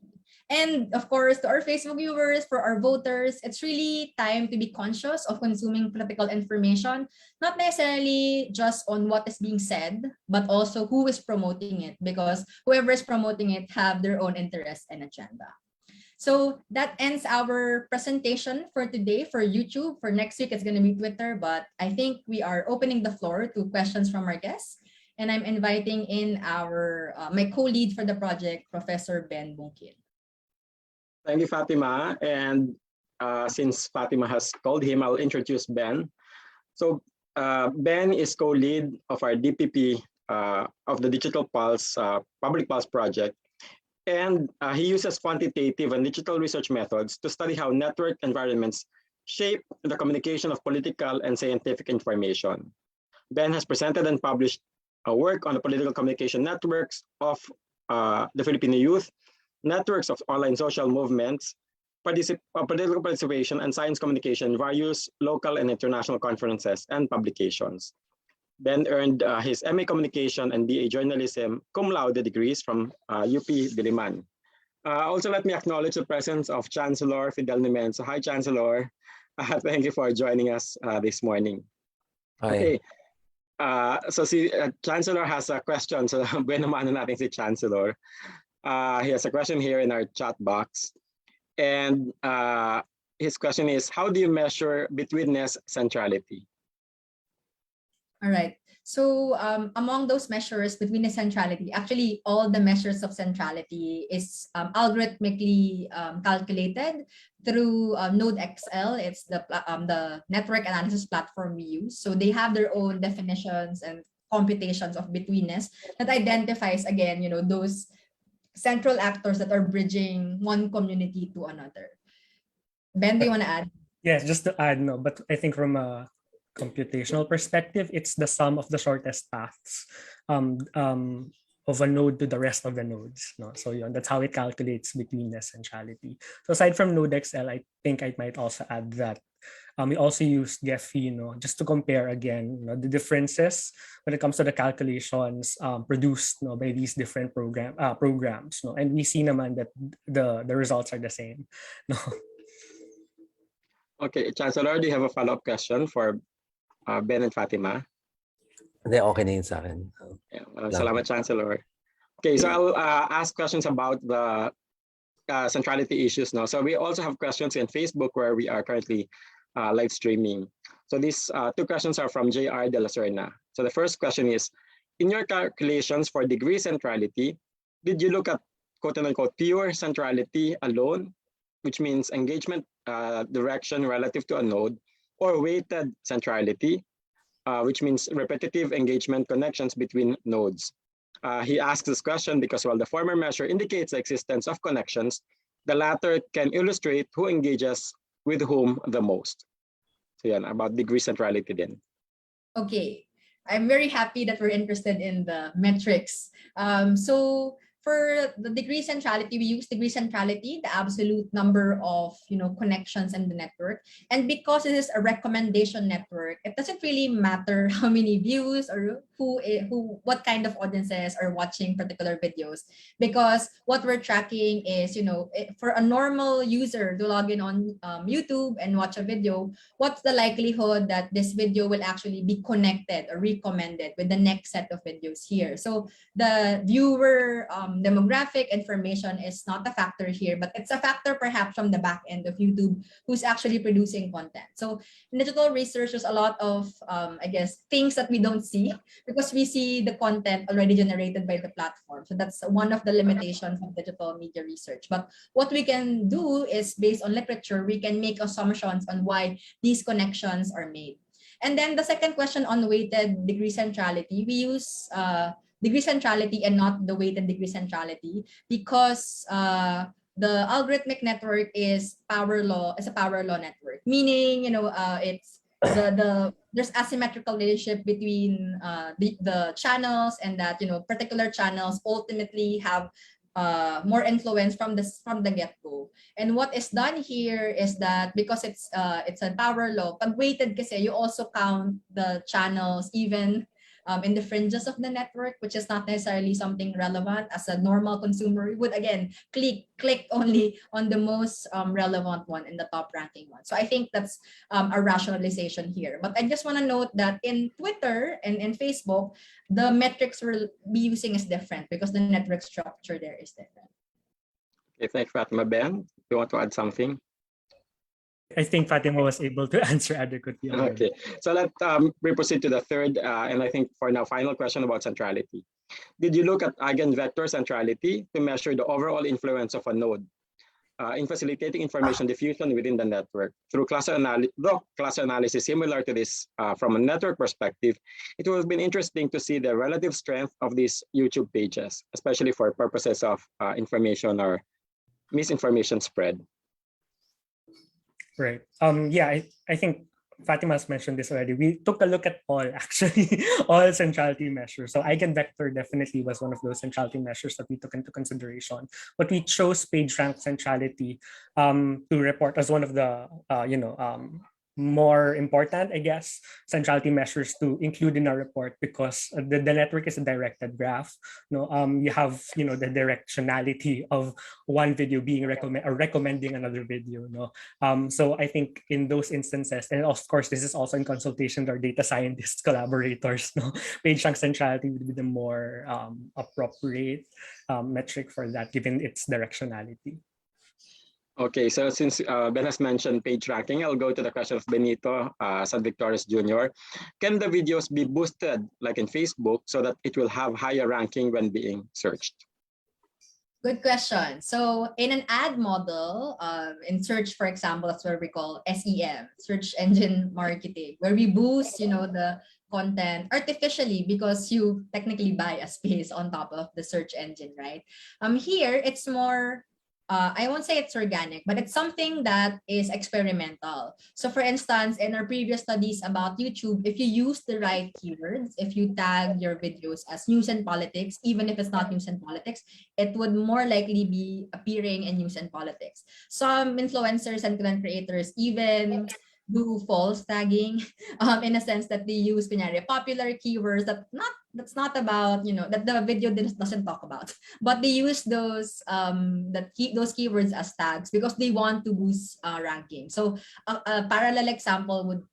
And of course, to our Facebook viewers, for our voters, it's really time to be conscious of consuming political information, not necessarily just on what is being said, but also who is promoting it, because whoever is promoting it have their own interests and agenda. So that ends our presentation for today for YouTube. For next week, it's going to be Twitter, but I think we are opening the floor to questions from our guests. And I'm inviting in my co-lead for the project, Professor Ben Bungkil. Thank you, Fatima. And since Fatima has called him, I'll introduce Ben. So Ben is co-lead of our DPP of the Digital Pulse, Public Pulse project. And he uses quantitative and digital research methods to study how network environments shape the communication of political and scientific information. Ben has presented and published work on the political communication networks of the Filipino youth, networks of online social movements, political participation, and science communication in various local and international conferences and publications. Ben earned his MA Communication and BA Journalism cum laude degrees from UP Diliman. Also, let me acknowledge the presence of Chancellor Fidel Nimenso. Hi, Chancellor. Thank you for joining us this morning. Hi. Okay. So Chancellor has a question. So bueno mano natin si Chancellor. He has a question here in our chat box. And his question is, how do you measure betweenness centrality? All right. So among those measures, betweenness centrality, actually all the measures of centrality is algorithmically calculated through NodeXL. It's the network analysis platform we use. So they have their own definitions and computations of betweenness that identifies, again, those central actors that are bridging one community to another. Ben, do you want to add? Yes, just to add, no, but I think from a computational perspective, it's the sum of the shortest paths of a node to the rest of the nodes. No? So that's how it calculates betweenness centrality. So aside from NodeXL, I think I might also add that we also use Gephi, just to compare again the differences when it comes to the calculations produced by these different programs. And we see naman that the results are the same. No? Okay, Chancellor, do you have a follow-up question for Ben and Fatima? Hindi, okay na yun sa akin. Yeah, salamat, Chancellor. Okay, so I'll ask questions about the centrality issues now. So we also have questions in Facebook where we are currently live streaming. So these two questions are from JR de la Serna. So the first question is, in your calculations for degree centrality, did you look at quote-unquote pure centrality alone, which means engagement direction relative to a node, or weighted centrality, which means repetitive engagement connections between nodes? He asks this question because while the former measure indicates the existence of connections, the latter can illustrate who engages with whom the most. So yeah, about degree centrality then. Okay, I'm very happy that we're interested in the metrics. So for the degree centrality, we use degree centrality, the absolute number of connections in the network. And because it is a recommendation network, it doesn't really matter how many views or what kind of audiences are watching particular videos, because what we're tracking is, for a normal user to log in on YouTube and watch a video, what's the likelihood that this video will actually be connected or recommended with the next set of videos here. So the viewer demographic information is not a factor here, but it's a factor perhaps from the back end of YouTube who's actually producing content. So in digital research, there's a lot of, things that we don't see because we see the content already generated by the platform. So that's one of the limitations of digital media research. But what we can do is, based on literature, we can make assumptions on why these connections are made. And then the second question on weighted degree centrality, we use degree centrality and not the weighted degree centrality because the algorithmic network is a power law network, meaning it's there's asymmetrical relationship between the channels, and that particular channels ultimately have more influence from the get-go. And what is done here is that because it's a power law, pag weighted kasi, you also count the channels even in the fringes of the network, which is not necessarily something relevant. As a normal consumer, we would again click only on the most relevant one in the top ranking one. So I think that's a rationalization here. But I just want to note that in Twitter and in Facebook, the metrics we'll be using is different because the network structure there is different. Okay, thanks, Fatima. Ben, you want to add something? I think Fatima was able to answer adequately. Okay, so let's proceed to the third and I think for now final question about centrality. Did you look at eigenvector centrality to measure the overall influence of a node in facilitating information diffusion within the network through cluster analysis? Though cluster analysis similar to this from a network perspective, it would have been interesting to see the relative strength of these YouTube pages, especially for purposes of information or misinformation spread. Right. Yeah, I think Fatima's mentioned this already. We took a look at all, actually, all centrality measures. So eigenvector definitely was one of those centrality measures that we took into consideration. But we chose PageRank centrality to report as one of the, more important, I guess, centrality measures to include in our report, because the network is a directed graph. You have the directionality of one video being recommending another video. So I think in those instances, and of course this is also in consultation with our data scientist collaborators, PageRank centrality would be the more appropriate metric for that, given its directionality. Okay, so since Ben has mentioned page ranking, I'll go to the question of Benito San Victorious Jr. Can the videos be boosted like in Facebook so that it will have higher ranking when being searched? Good question. So in an ad model, in search, for example, that's what we call SEM, search engine marketing, where we boost, the content artificially because you technically buy a space on top of the search engine, right? Here, it's more, I won't say it's organic, but it's something that is experimental. So for instance, in our previous studies about YouTube, if you use the right keywords, if you tag your videos as news and politics, even if it's not news and politics, it would more likely be appearing in news and politics. Some influencers and content creators even do false tagging in a sense that they use popular keywords that's not about, that the video doesn't talk about, but they use those those keywords as tags because they want to boost ranking. So a parallel example would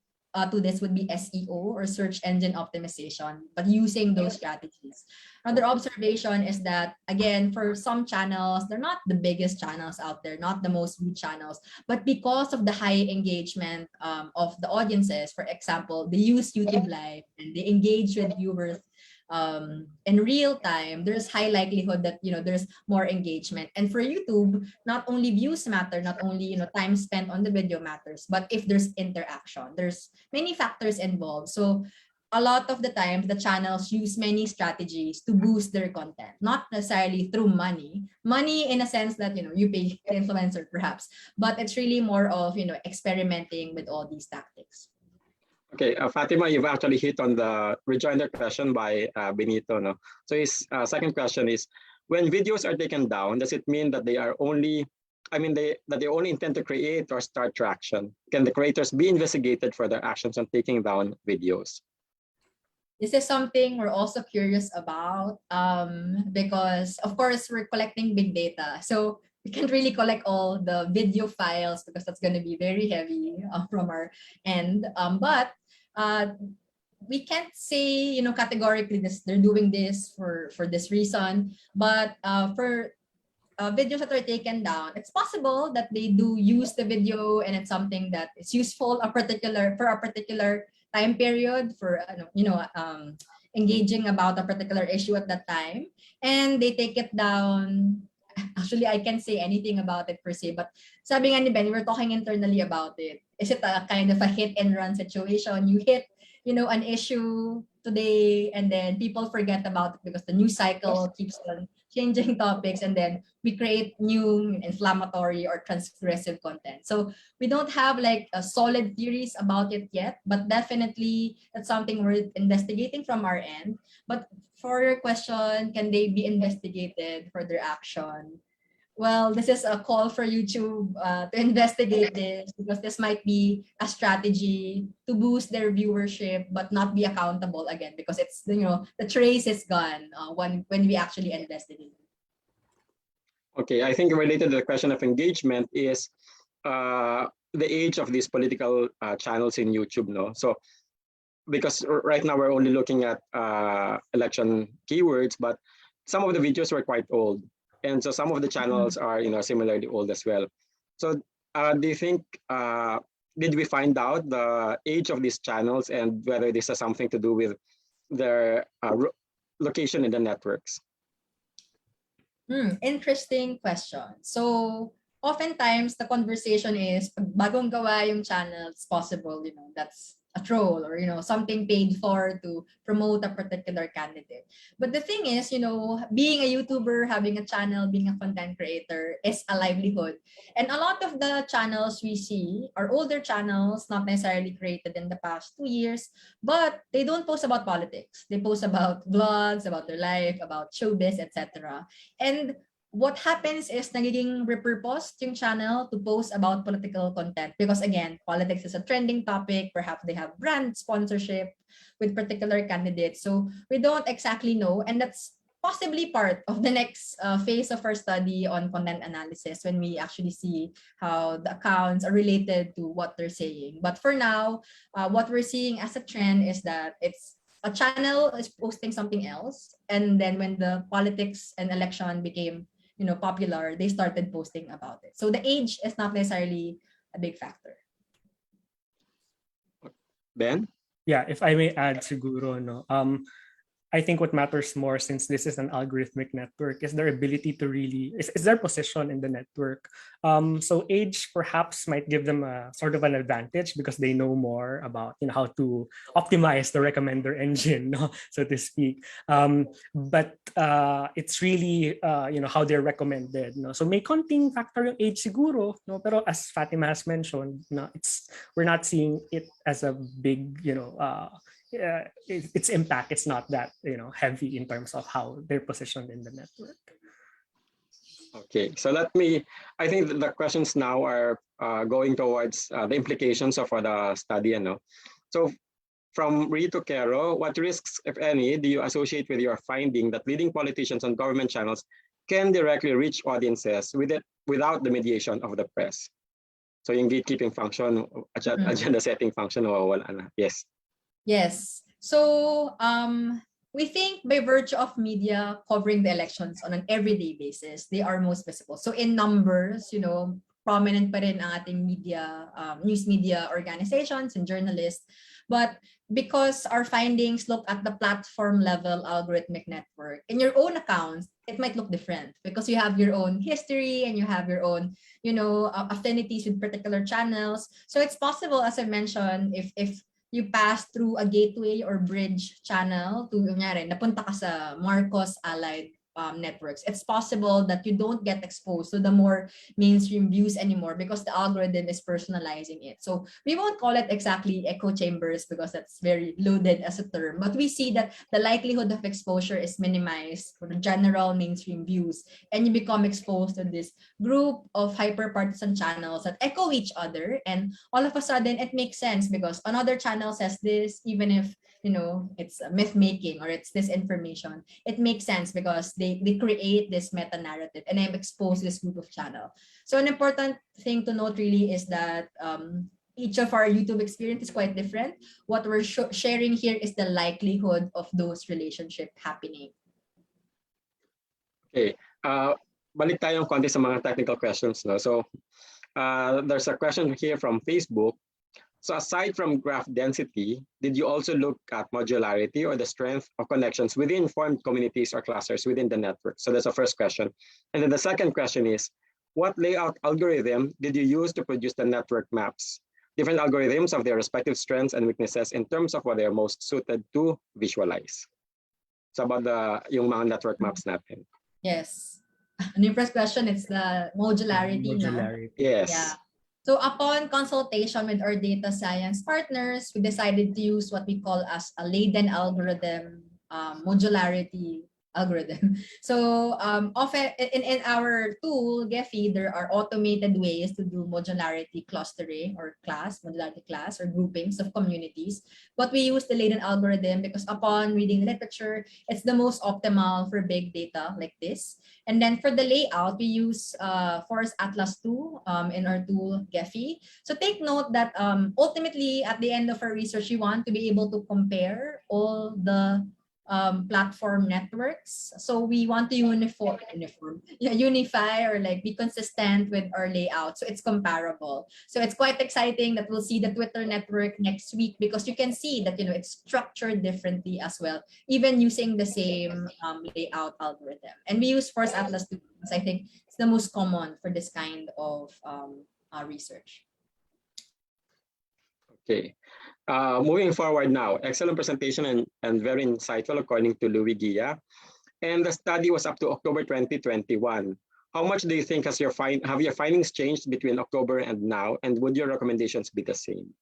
to this would be SEO or search engine optimization, but using those strategies. Another observation is that, again, for some channels, they're not the biggest channels out there, not the most viewed channels, but because of the high engagement of the audiences, for example, they use YouTube Live and they engage with viewers in real time, there's high likelihood that there's more engagement. And for YouTube, not only views matter, not only time spent on the video matters, but if there's interaction, there's many factors involved. So a lot of the times the channels use many strategies to boost their content, not necessarily through money in a sense that you pay the influencer perhaps, but it's really more of experimenting with all these tactics. Okay, Fatima, you've actually hit on the rejoinder question by Benito. So his second question is, When videos are taken down, does it mean that they are only, that they only intend to create or start traction? Can the creators be investigated for their actions on taking down videos? This is something we're also curious about because, of course, we're collecting big data. So we can't really collect all the video files because that's going to be very heavy from our end. But we can't say, categorically they're doing this for this reason. But for videos that are taken down, it's possible that they do use the video and it's something that is useful for a particular time period for engaging about a particular issue at that time, and they take it down. Actually, I can't say anything about it per se, but sabi nga ni Ben, we're talking internally about it. Is it a kind of a hit and run situation? You hit, an issue today and then people forget about it because the news cycle keeps on changing topics, and then we create new inflammatory or transgressive content. So we don't have like a solid theories about it yet, but definitely that's something we're investigating from our end. But for your question, can they be investigated for their action? Well, this is a call for YouTube to investigate this, because this might be a strategy to boost their viewership but not be accountable again, because it's, the trace is gone when we actually investigate. Okay, I think related to the question of engagement is the age of these political channels in YouTube, no? So because right now we're only looking at election keywords, but some of the videos were quite old. And so some of the channels are, similarly old as well. So do you think, did we find out the age of these channels and whether this has something to do with their location in the networks? Interesting question. So oftentimes the conversation is, pag bagong gawa yung channel, it's possible, that's a troll or, something paid for to promote a particular candidate. But the thing is, being a YouTuber, having a channel, being a content creator is a livelihood. And a lot of the channels we see are older channels, not necessarily created in the past 2 years, but they don't post about politics. They post about vlogs, about their life, about showbiz, etc. And what happens is nagiging repurposed yung channel to post about political content, because again, politics is a trending topic. Perhaps they have brand sponsorship with particular candidates. So we don't exactly know, and that's possibly part of the next phase of our study on content analysis, when we actually see how the accounts are related to what they're saying. But for now, what we're seeing as a trend is that it's a channel is posting something else, and then when the politics and election became popular, they started posting about it. So the age is not necessarily a big factor. Ben? Yeah, if I may add, siguro, no. I think what matters more, since this is an algorithmic network, is their ability to really is their position in the network. So age perhaps might give them a sort of an advantage because they know more about how to optimize the recommender engine, no, so to speak. But it's really how they're recommended, no. So may konting factor yung age siguro, no. Pero as Fatima has mentioned, no, we're not seeing it as a big its impact. It's not that heavy in terms of how they're positioned in the network. Okay, so I think the questions now are going towards the implications of the study. So from Rito Quero, what risks, if any, do you associate with your finding that leading politicians on government channels can directly reach audiences without the mediation of the press? So yung gatekeeping function, agenda setting function, wala na. Yes. Yes. So we think by virtue of media covering the elections on an everyday basis, they are most visible. So in numbers, prominent pa rin ang ating media, news media organizations and journalists. But because our findings look at the platform level algorithmic network, in your own accounts, it might look different because you have your own history and you have your own, affinities with particular channels. So it's possible, as I mentioned, if you pass through a gateway or bridge channel to, napunta ka sa Marcos allied networks, it's possible that you don't get exposed to the more mainstream views anymore because the algorithm is personalizing it. So we won't call it exactly echo chambers because that's very loaded as a term, but we see that the likelihood of exposure is minimized for the general mainstream views, and you become exposed to this group of hyper-partisan channels that echo each other, and all of a sudden it makes sense because another channel says this, even if it's myth making or it's disinformation, it makes sense because they create this meta narrative, and I'm exposed to this group of channel. So an important thing to note really is that each of our YouTube experience is quite different. What we're sharing here is the likelihood of those relationship happening. Okay. Balik tayong konti sa mga technical questions. No? So there's a question here from Facebook. So aside from graph density, did you also look at modularity or the strength of connections within formed communities or clusters within the network? So that's the first question. And then the second question is, what layout algorithm did you use to produce the network maps? Different algorithms have their respective strengths and weaknesses in terms of what they are most suited to visualize. So about yung mga network maps natin. Yes. And yung first question, it's the modularity. Modularity. Yes. Yeah. So upon consultation with our data science partners, we decided to use what we call as a Leiden algorithm, modularity algorithm. So often in our tool, Gephi, there are automated ways to do modularity clustering or modularity class or groupings of communities. But we use the Leiden algorithm because upon reading the literature, it's the most optimal for big data like this. And then for the layout, we use Forest Atlas 2 in our tool Gephi. So take note that ultimately at the end of our research, we want to be able to compare all the platform networks. So we want to unify or like be consistent with our layout. So it's comparable. So it's quite exciting that we'll see the Twitter network next week because you can see that, it's structured differently as well, even using the same layout algorithm. And we use Force Atlas 2 because I think it's the most common for this kind of research. Okay. Moving forward now, excellent presentation and very insightful according to Louis Gia. And the study was up to October 2021. How much do you think have your findings changed between October and now? And would your recommendations be the same?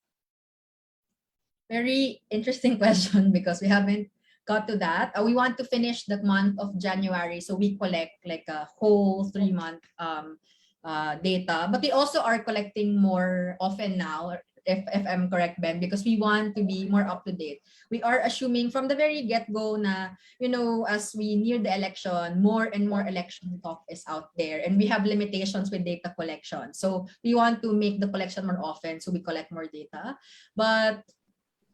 Very interesting question because we haven't got to that. We want to finish the month of January, so we collect like a whole 3-month data. But we also are collecting more often now, if I'm correct, Ben, because we want to be more up to date. We are assuming from the very get-go na, as we near the election, more and more election talk is out there, and we have limitations with data collection. So we want to make the collection more often, so we collect more data. But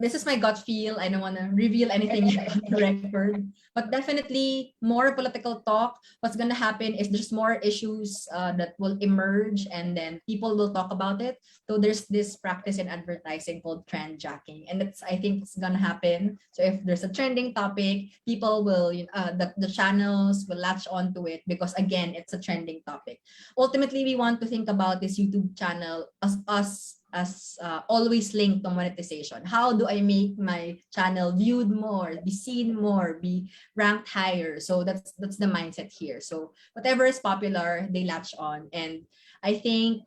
this is my gut feel. I don't want to reveal anything on the record, but definitely more political talk. What's going to happen is there's more issues that will emerge, and then people will talk about it. So there's this practice in advertising called trend jacking, and I think it's going to happen. So if there's a trending topic, people will, the channels will latch onto it because again, it's a trending topic. Ultimately, we want to think about this YouTube channel as always linked to monetization. How do I make my channel viewed more, be seen more, be ranked higher? So that's the mindset here. So whatever is popular, they latch on. And I think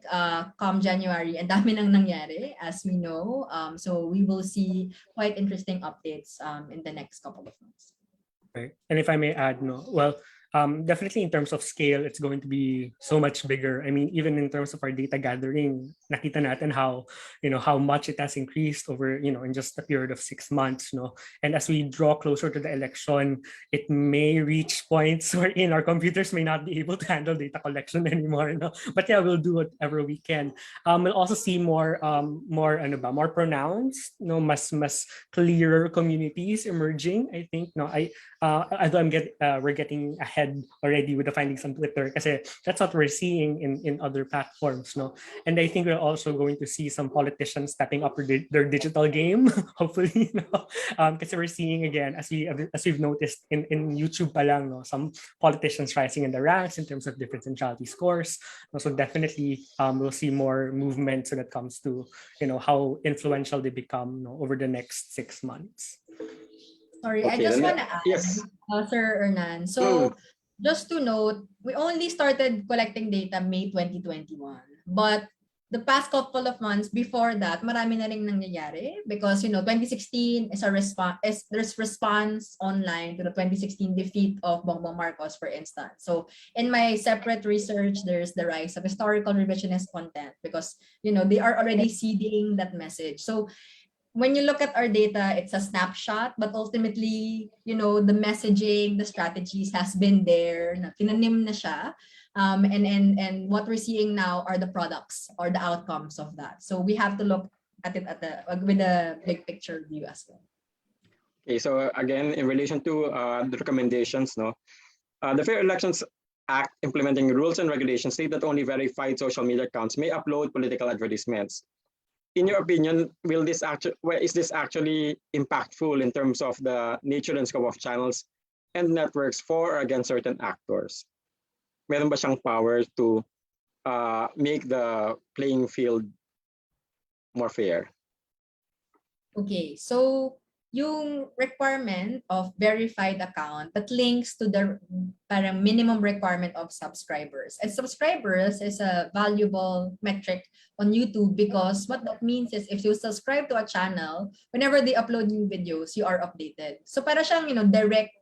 come January, and dami nang nangyari, as we know. So we will see quite interesting updates in the next couple of months. Right. And if I may add, definitely in terms of scale, it's going to be so much bigger. I mean, even in terms of our data gathering, nakita natin how much it has increased over, in just a period of 6 months, And as we draw closer to the election, it may reach points wherein our computers may not be able to handle data collection anymore, But yeah, we'll do whatever we can. We'll also see more pronounced, mas clearer communities emerging, I think, although we're getting ahead already with the findings on Twitter kasi that's what we're seeing in other platforms, And I think we're also going to see some politicians stepping up their digital game, hopefully, kasi we're seeing again, as we've noticed in YouTube pa lang, some politicians rising in the ranks in terms of different centrality scores. So definitely we'll see more movement when it comes to how influential they become over the next 6 months. Sorry, Okay, I just want to add, yes. Sir Hernan. So just to note, we only started collecting data May 2021. But the past couple of months before that, marami na rin nangyayari because 2016 is there's response online to the 2016 defeat of Bongbong Marcos, for instance. So in my separate research, there's the rise of historical revisionist content because they are already seeding that message. So when you look at our data, it's a snapshot, but ultimately, the messaging, the strategies has been there, tinanim na siya. And what we're seeing now are the products or the outcomes of that. So we have to look at it with a big picture view as well. Okay, so again, in relation to the recommendations, the Fair Elections Act implementing rules and regulations state that only verified social media accounts may upload political advertisements. In your opinion, is this actually impactful in terms of the nature and scope of channels and networks for or against certain actors? Meron ba siyang power to make the playing field more fair? Okay, so yung requirement of verified account that links to the parang minimum requirement of subscribers. And subscribers is a valuable metric on YouTube because what that means is if you subscribe to a channel, whenever they upload new videos, you are updated. So para siyang, direct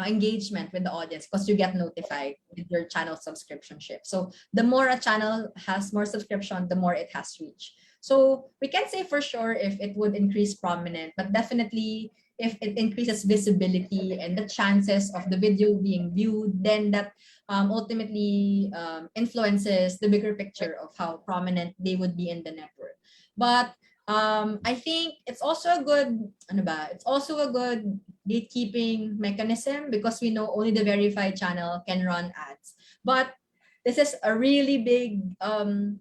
engagement with the audience because you get notified with your channel subscriptionship. So the more a channel has more subscription, the more it has reach. So we can't say for sure if it would increase prominent, but definitely if it increases visibility and the chances of the video being viewed, then that ultimately influences the bigger picture of how prominent they would be in the network. But I think it's also a good, it's also a good gatekeeping mechanism because we know only the verified channel can run ads. But this is a really big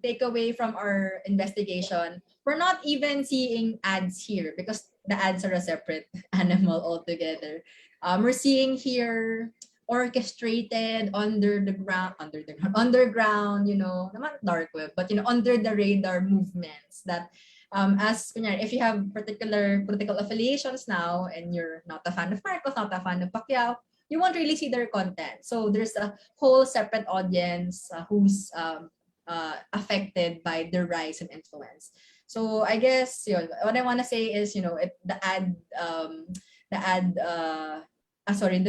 takeaway from our investigation. We're not even seeing ads here because the ads are a separate animal altogether. We're seeing here orchestrated underground, not dark web, but under the radar movements that if you have particular political affiliations now and you're not a fan of Marcos, not a fan of Pacquiao, you won't really see their content. So there's a whole separate audience who's affected by the rise in influence. So I guess what I want to say is the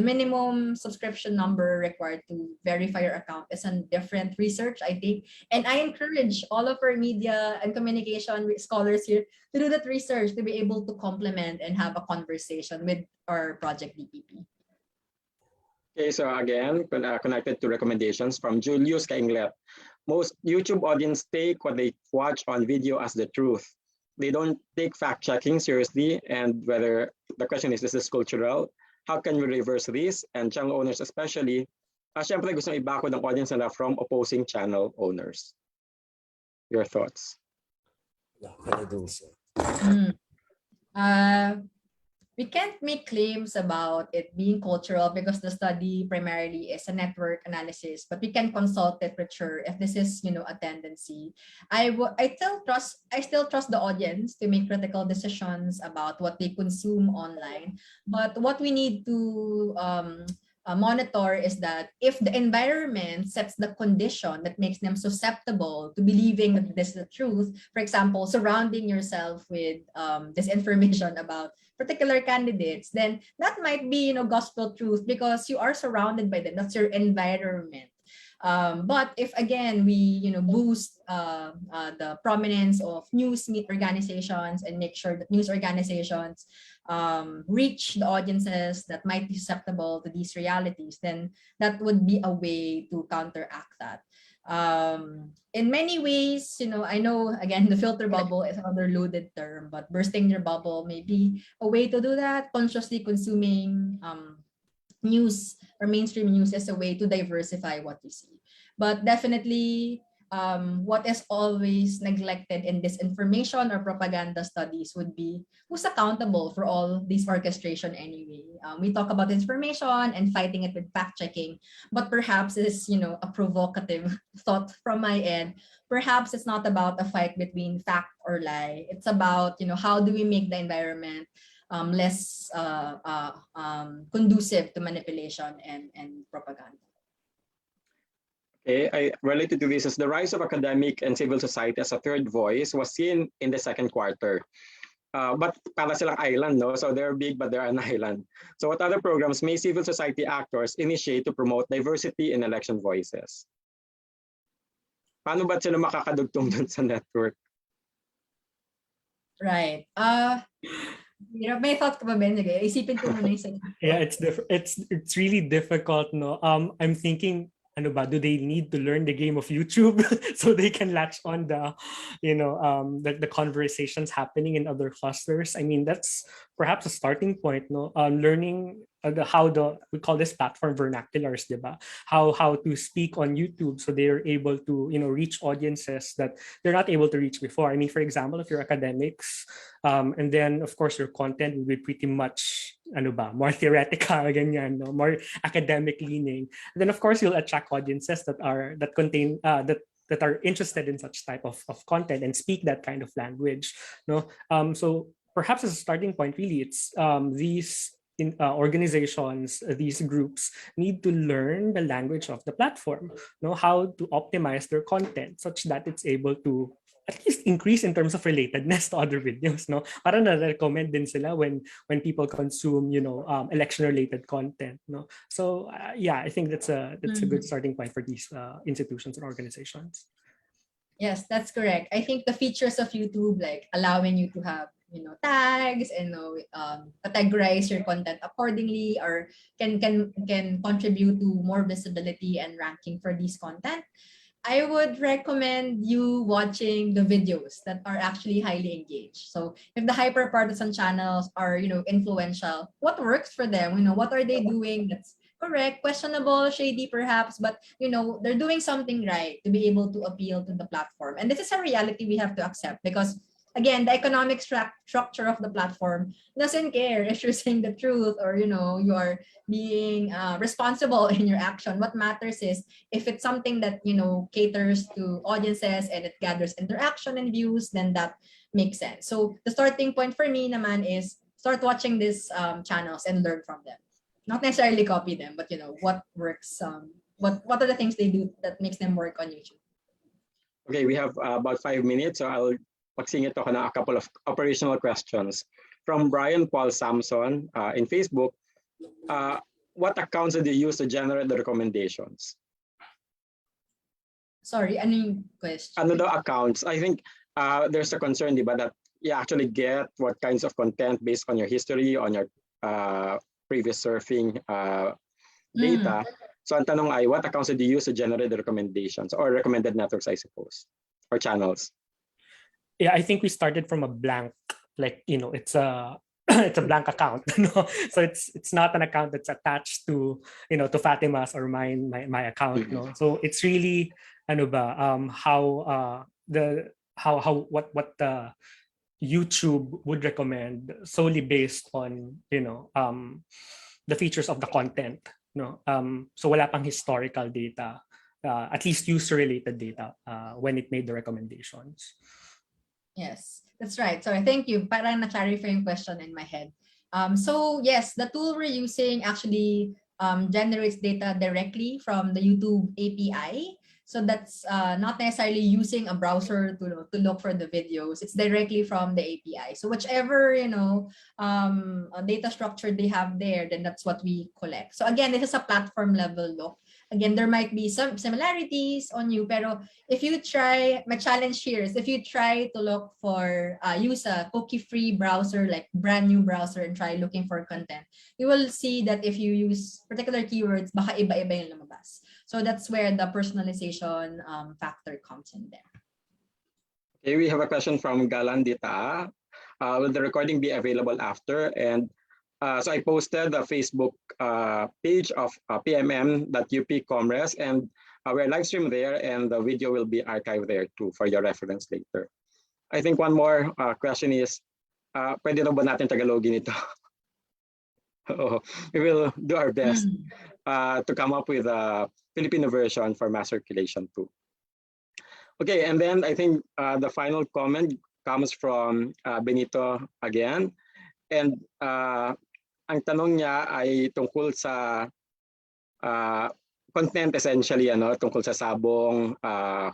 minimum subscription number required to verify your account is a different research, I think. And I encourage all of our media and communication scholars here to do that research to be able to complement and have a conversation with our project DPP. Okay, so again, connected to recommendations from Julius Kainglet. Most YouTube audience take what they watch on video as the truth. They don't take fact-checking seriously, and whether the question is this cultural? How can we reverse this? And channel owners especially, syempre gusto ibako ng audience nila from opposing channel owners. Your thoughts? We can't make claims about it being cultural because the study primarily is a network analysis, but we can consult literature if this is, a tendency. I still trust the audience to make critical decisions about what they consume online. But what we need to monitor is that if the environment sets the condition that makes them susceptible to believing that this is the truth, for example, surrounding yourself with disinformation about particular candidates, then that might be gospel truth because you are surrounded by them. That's your environment. But if again we boost the prominence of news organizations and make sure that news organizations reach the audiences that might be susceptible to these realities, then that would be a way to counteract that. In many ways, I know again the filter bubble is another loaded term, but bursting your bubble may be a way to do that. Consciously consuming news or mainstream news is a way to diversify what you see. But definitely, what is always neglected in disinformation or propaganda studies would be who's accountable for all these orchestration anyway. We talk about information and fighting it with fact-checking, but perhaps it's a provocative thought from my end. Perhaps it's not about a fight between fact or lie. It's about how do we make the environment less conducive to manipulation and propaganda. Okay, related to this is the rise of academic and civil society as a third voice was seen in the second quarter. But para silang island, no? So they're big, but they're an island. So what other programs may civil society actors initiate to promote diversity in election voices? Paano ba sila makakadugtong dun sa network? Right. May thought ka ba, Ben? Sige, isipin ko muna yung Yeah, it's really difficult, no. I'm thinking, ano ba, do they need to learn the game of YouTube so they can latch on the conversations happening in other clusters? I mean, that's perhaps a starting point, no. Learning we call this platform vernaculars, diba? How to speak on YouTube so they're able to reach audiences that they're not able to reach before. I mean, for example, if you're academics, and then of course your content will be pretty much more theoretical, ganyan, no? More academic leaning. And then of course you'll attract audiences that are interested in such type of content and speak that kind of language, no. So perhaps as a starting point, really, it's these organizations, these groups need to learn the language of the platform, know how to optimize their content such that it's able to at least increase in terms of relatedness to other videos, no? Para na-recommend din sila when people consume, election-related content, no? So yeah, I think that's a good starting point for these institutions and organizations. Yes, that's correct. I think the features of YouTube, like allowing you to have tags and categorize your content accordingly, or can contribute to more visibility and ranking for these content. I would recommend you watching the videos that are actually highly engaged. So if the hyper-partisan channels are influential, what works for them? What are they doing that's correct, questionable, shady perhaps, but they're doing something right to be able to appeal to the platform. And this is a reality we have to accept, because again, the economic structure of the platform doesn't care if you're saying the truth or you are being responsible in your action. What matters is if it's something that caters to audiences and it gathers interaction and views, then that makes sense. So the starting point for me naman is start watching these channels and learn from them. Not necessarily copy them, but what works. What are the things they do that makes them work on YouTube? Okay, we have about 5 minutes, so I'll pagsingit ako na a couple of operational questions. From Brian Paul Samson in Facebook, what accounts did you use to generate the recommendations? Sorry, ano yung question? Ano daw accounts? I think there's a concern, diba, that you actually get what kinds of content based on your history, on your previous surfing data. So ang tanong ay, what accounts did you use to generate the recommendations or recommended networks, I suppose, or channels? Yeah, I think we started from a blank, it's a it's a blank account, so it's not an account that's attached to to Fatima's or my account, no. So it's really how the YouTube would recommend solely based on the features of the content, no. So wala pang historical data, at least user related data when it made the recommendations. Yes, that's right. So thank you. Parang na-clarify yung question in my head. So yes, the tool we're using actually generates data directly from the YouTube API. So that's not necessarily using a browser to look for the videos. It's directly from the API. So whichever data structure they have there, then that's what we collect. So again, this is a platform level look. Again, there might be some similarities on you, pero if you try, my challenge here is if you try to look for, use a cookie-free browser, like brand new browser, and try looking for content, you will see that if you use particular keywords, baka iba-iba yung lumabas. So that's where the personalization factor comes in there. Okay, we have a question from Galandita. Will the recording be available after? And so I posted the Facebook page of pmm.up Comres, and we're live stream there, and the video will be archived there too for your reference later. I think one more question is, pwede na ba natin Tagalogin ito? We will do our best to come up with a Filipino version for mass circulation too. Okay, and then I think the final comment comes from Benito again. And ang tanong niya ay tungkol sa content essentially, tungkol sa sabong,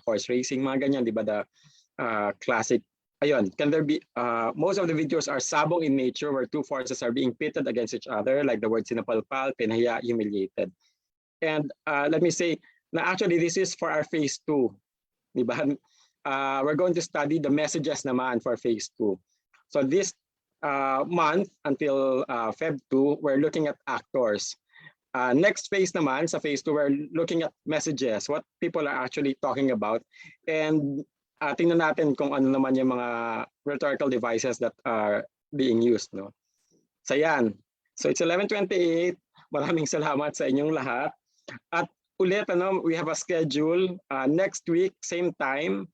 horse racing, mga ganyan, di ba? The classic. Ayun, can there be, most of the videos are sabong in nature where two forces are being pitted against each other, like the word sinapalpal, pinahiya, humiliated. And let me say, na actually this is for our phase 2. Di ba? We're going to study the messages naman for phase 2. So this month until Feb 2, we're looking at actors. Next phase naman, sa phase 2, we're looking at messages, what people are actually talking about. And tingnan natin kung ano naman yung mga rhetorical devices that are being used. No? So yan. So it's 11:28. Maraming salamat sa inyong lahat. At ulit, we have a schedule. Next week, same time.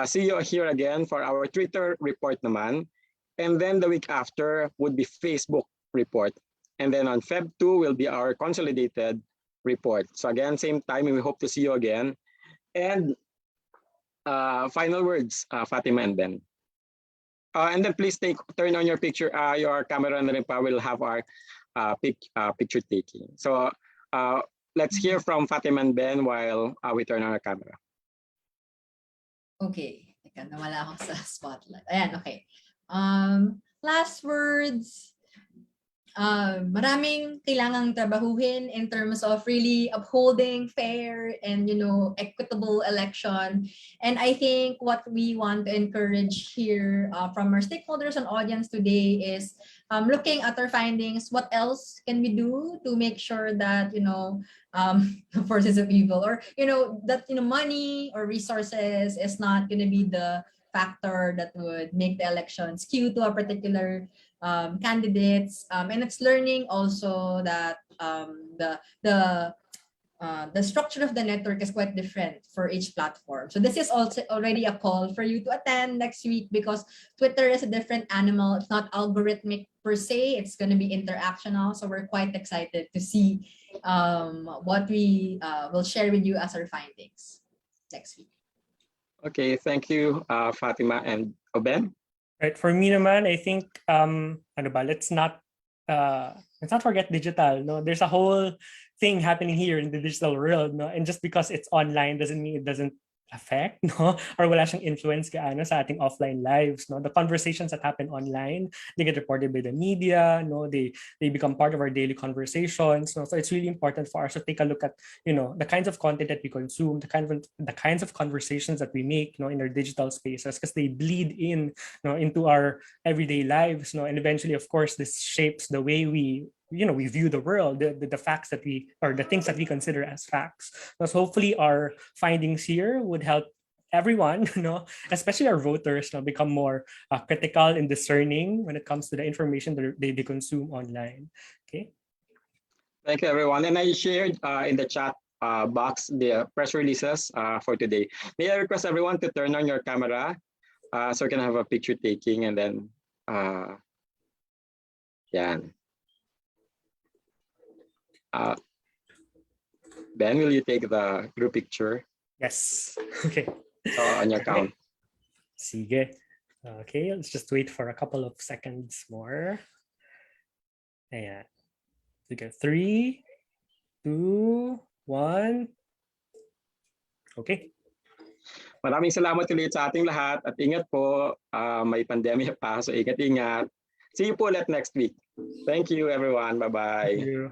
See you here again for our Twitter report naman. And then the week after would be Facebook report. And then on Feb 2 will be our consolidated report. So again, same time, we hope to see you again. And final words, Fatima and Ben. And then please turn on your camera, and then we'll have our picture taking. So let's hear from Fatima and Ben while we turn on our camera. Okay. Teka, nawala ako sa spotlight. Ayan, okay. Last words. Maraming kailangang trabahuhin in terms of really upholding fair and equitable election. And I think what we want to encourage here from our stakeholders and audience today is looking at our findings. What else can we do to make sure that the forces of evil, or that money or resources is not going to be the factor that would make the election skew to a particular candidates, and it's learning also that the structure of the network is quite different for each platform. So this is also already a call for you to attend next week, because Twitter is a different animal. It's not algorithmic per se. It's going to be interactional. So we're quite excited to see what we will share with you as our findings next week. Okay, thank you, Fatima and Ben. Right. For me naman, I think let's not forget digital. No, there's a whole thing happening here in the digital world. No, and just because it's online doesn't mean it doesn't affect, no, or wala siyang influence gaano sa ating offline lives. No, the conversations that happen online, they get reported by the media. No, they become part of our daily conversations. No, so it's really important for us to take a look at the kinds of content that we consume, the kinds of conversations that we make, in our digital spaces, because they bleed in, into our everyday lives. No, and eventually, of course, this shapes the way we view the world, the facts that the things that we consider as facts. So hopefully our findings here would help everyone, especially our voters, become more critical and discerning when it comes to the information that they consume online. Okay. Thank you, everyone. And I shared in the chat box the press releases for today. May I request everyone to turn on your camera so we can have a picture taking, and then yan. Ben, will you take the group picture? Yes. Okay. So on your count. Sige. Okay, let's just wait for a couple of seconds more. Ayan. Sige, 3, 2, 1. Okay. Maraming salamat ulit sa ating lahat, at ingat po. May pandemya pa, so ingat-ingat. See you po ulit next week. Thank you, everyone. Bye-bye. Thank you.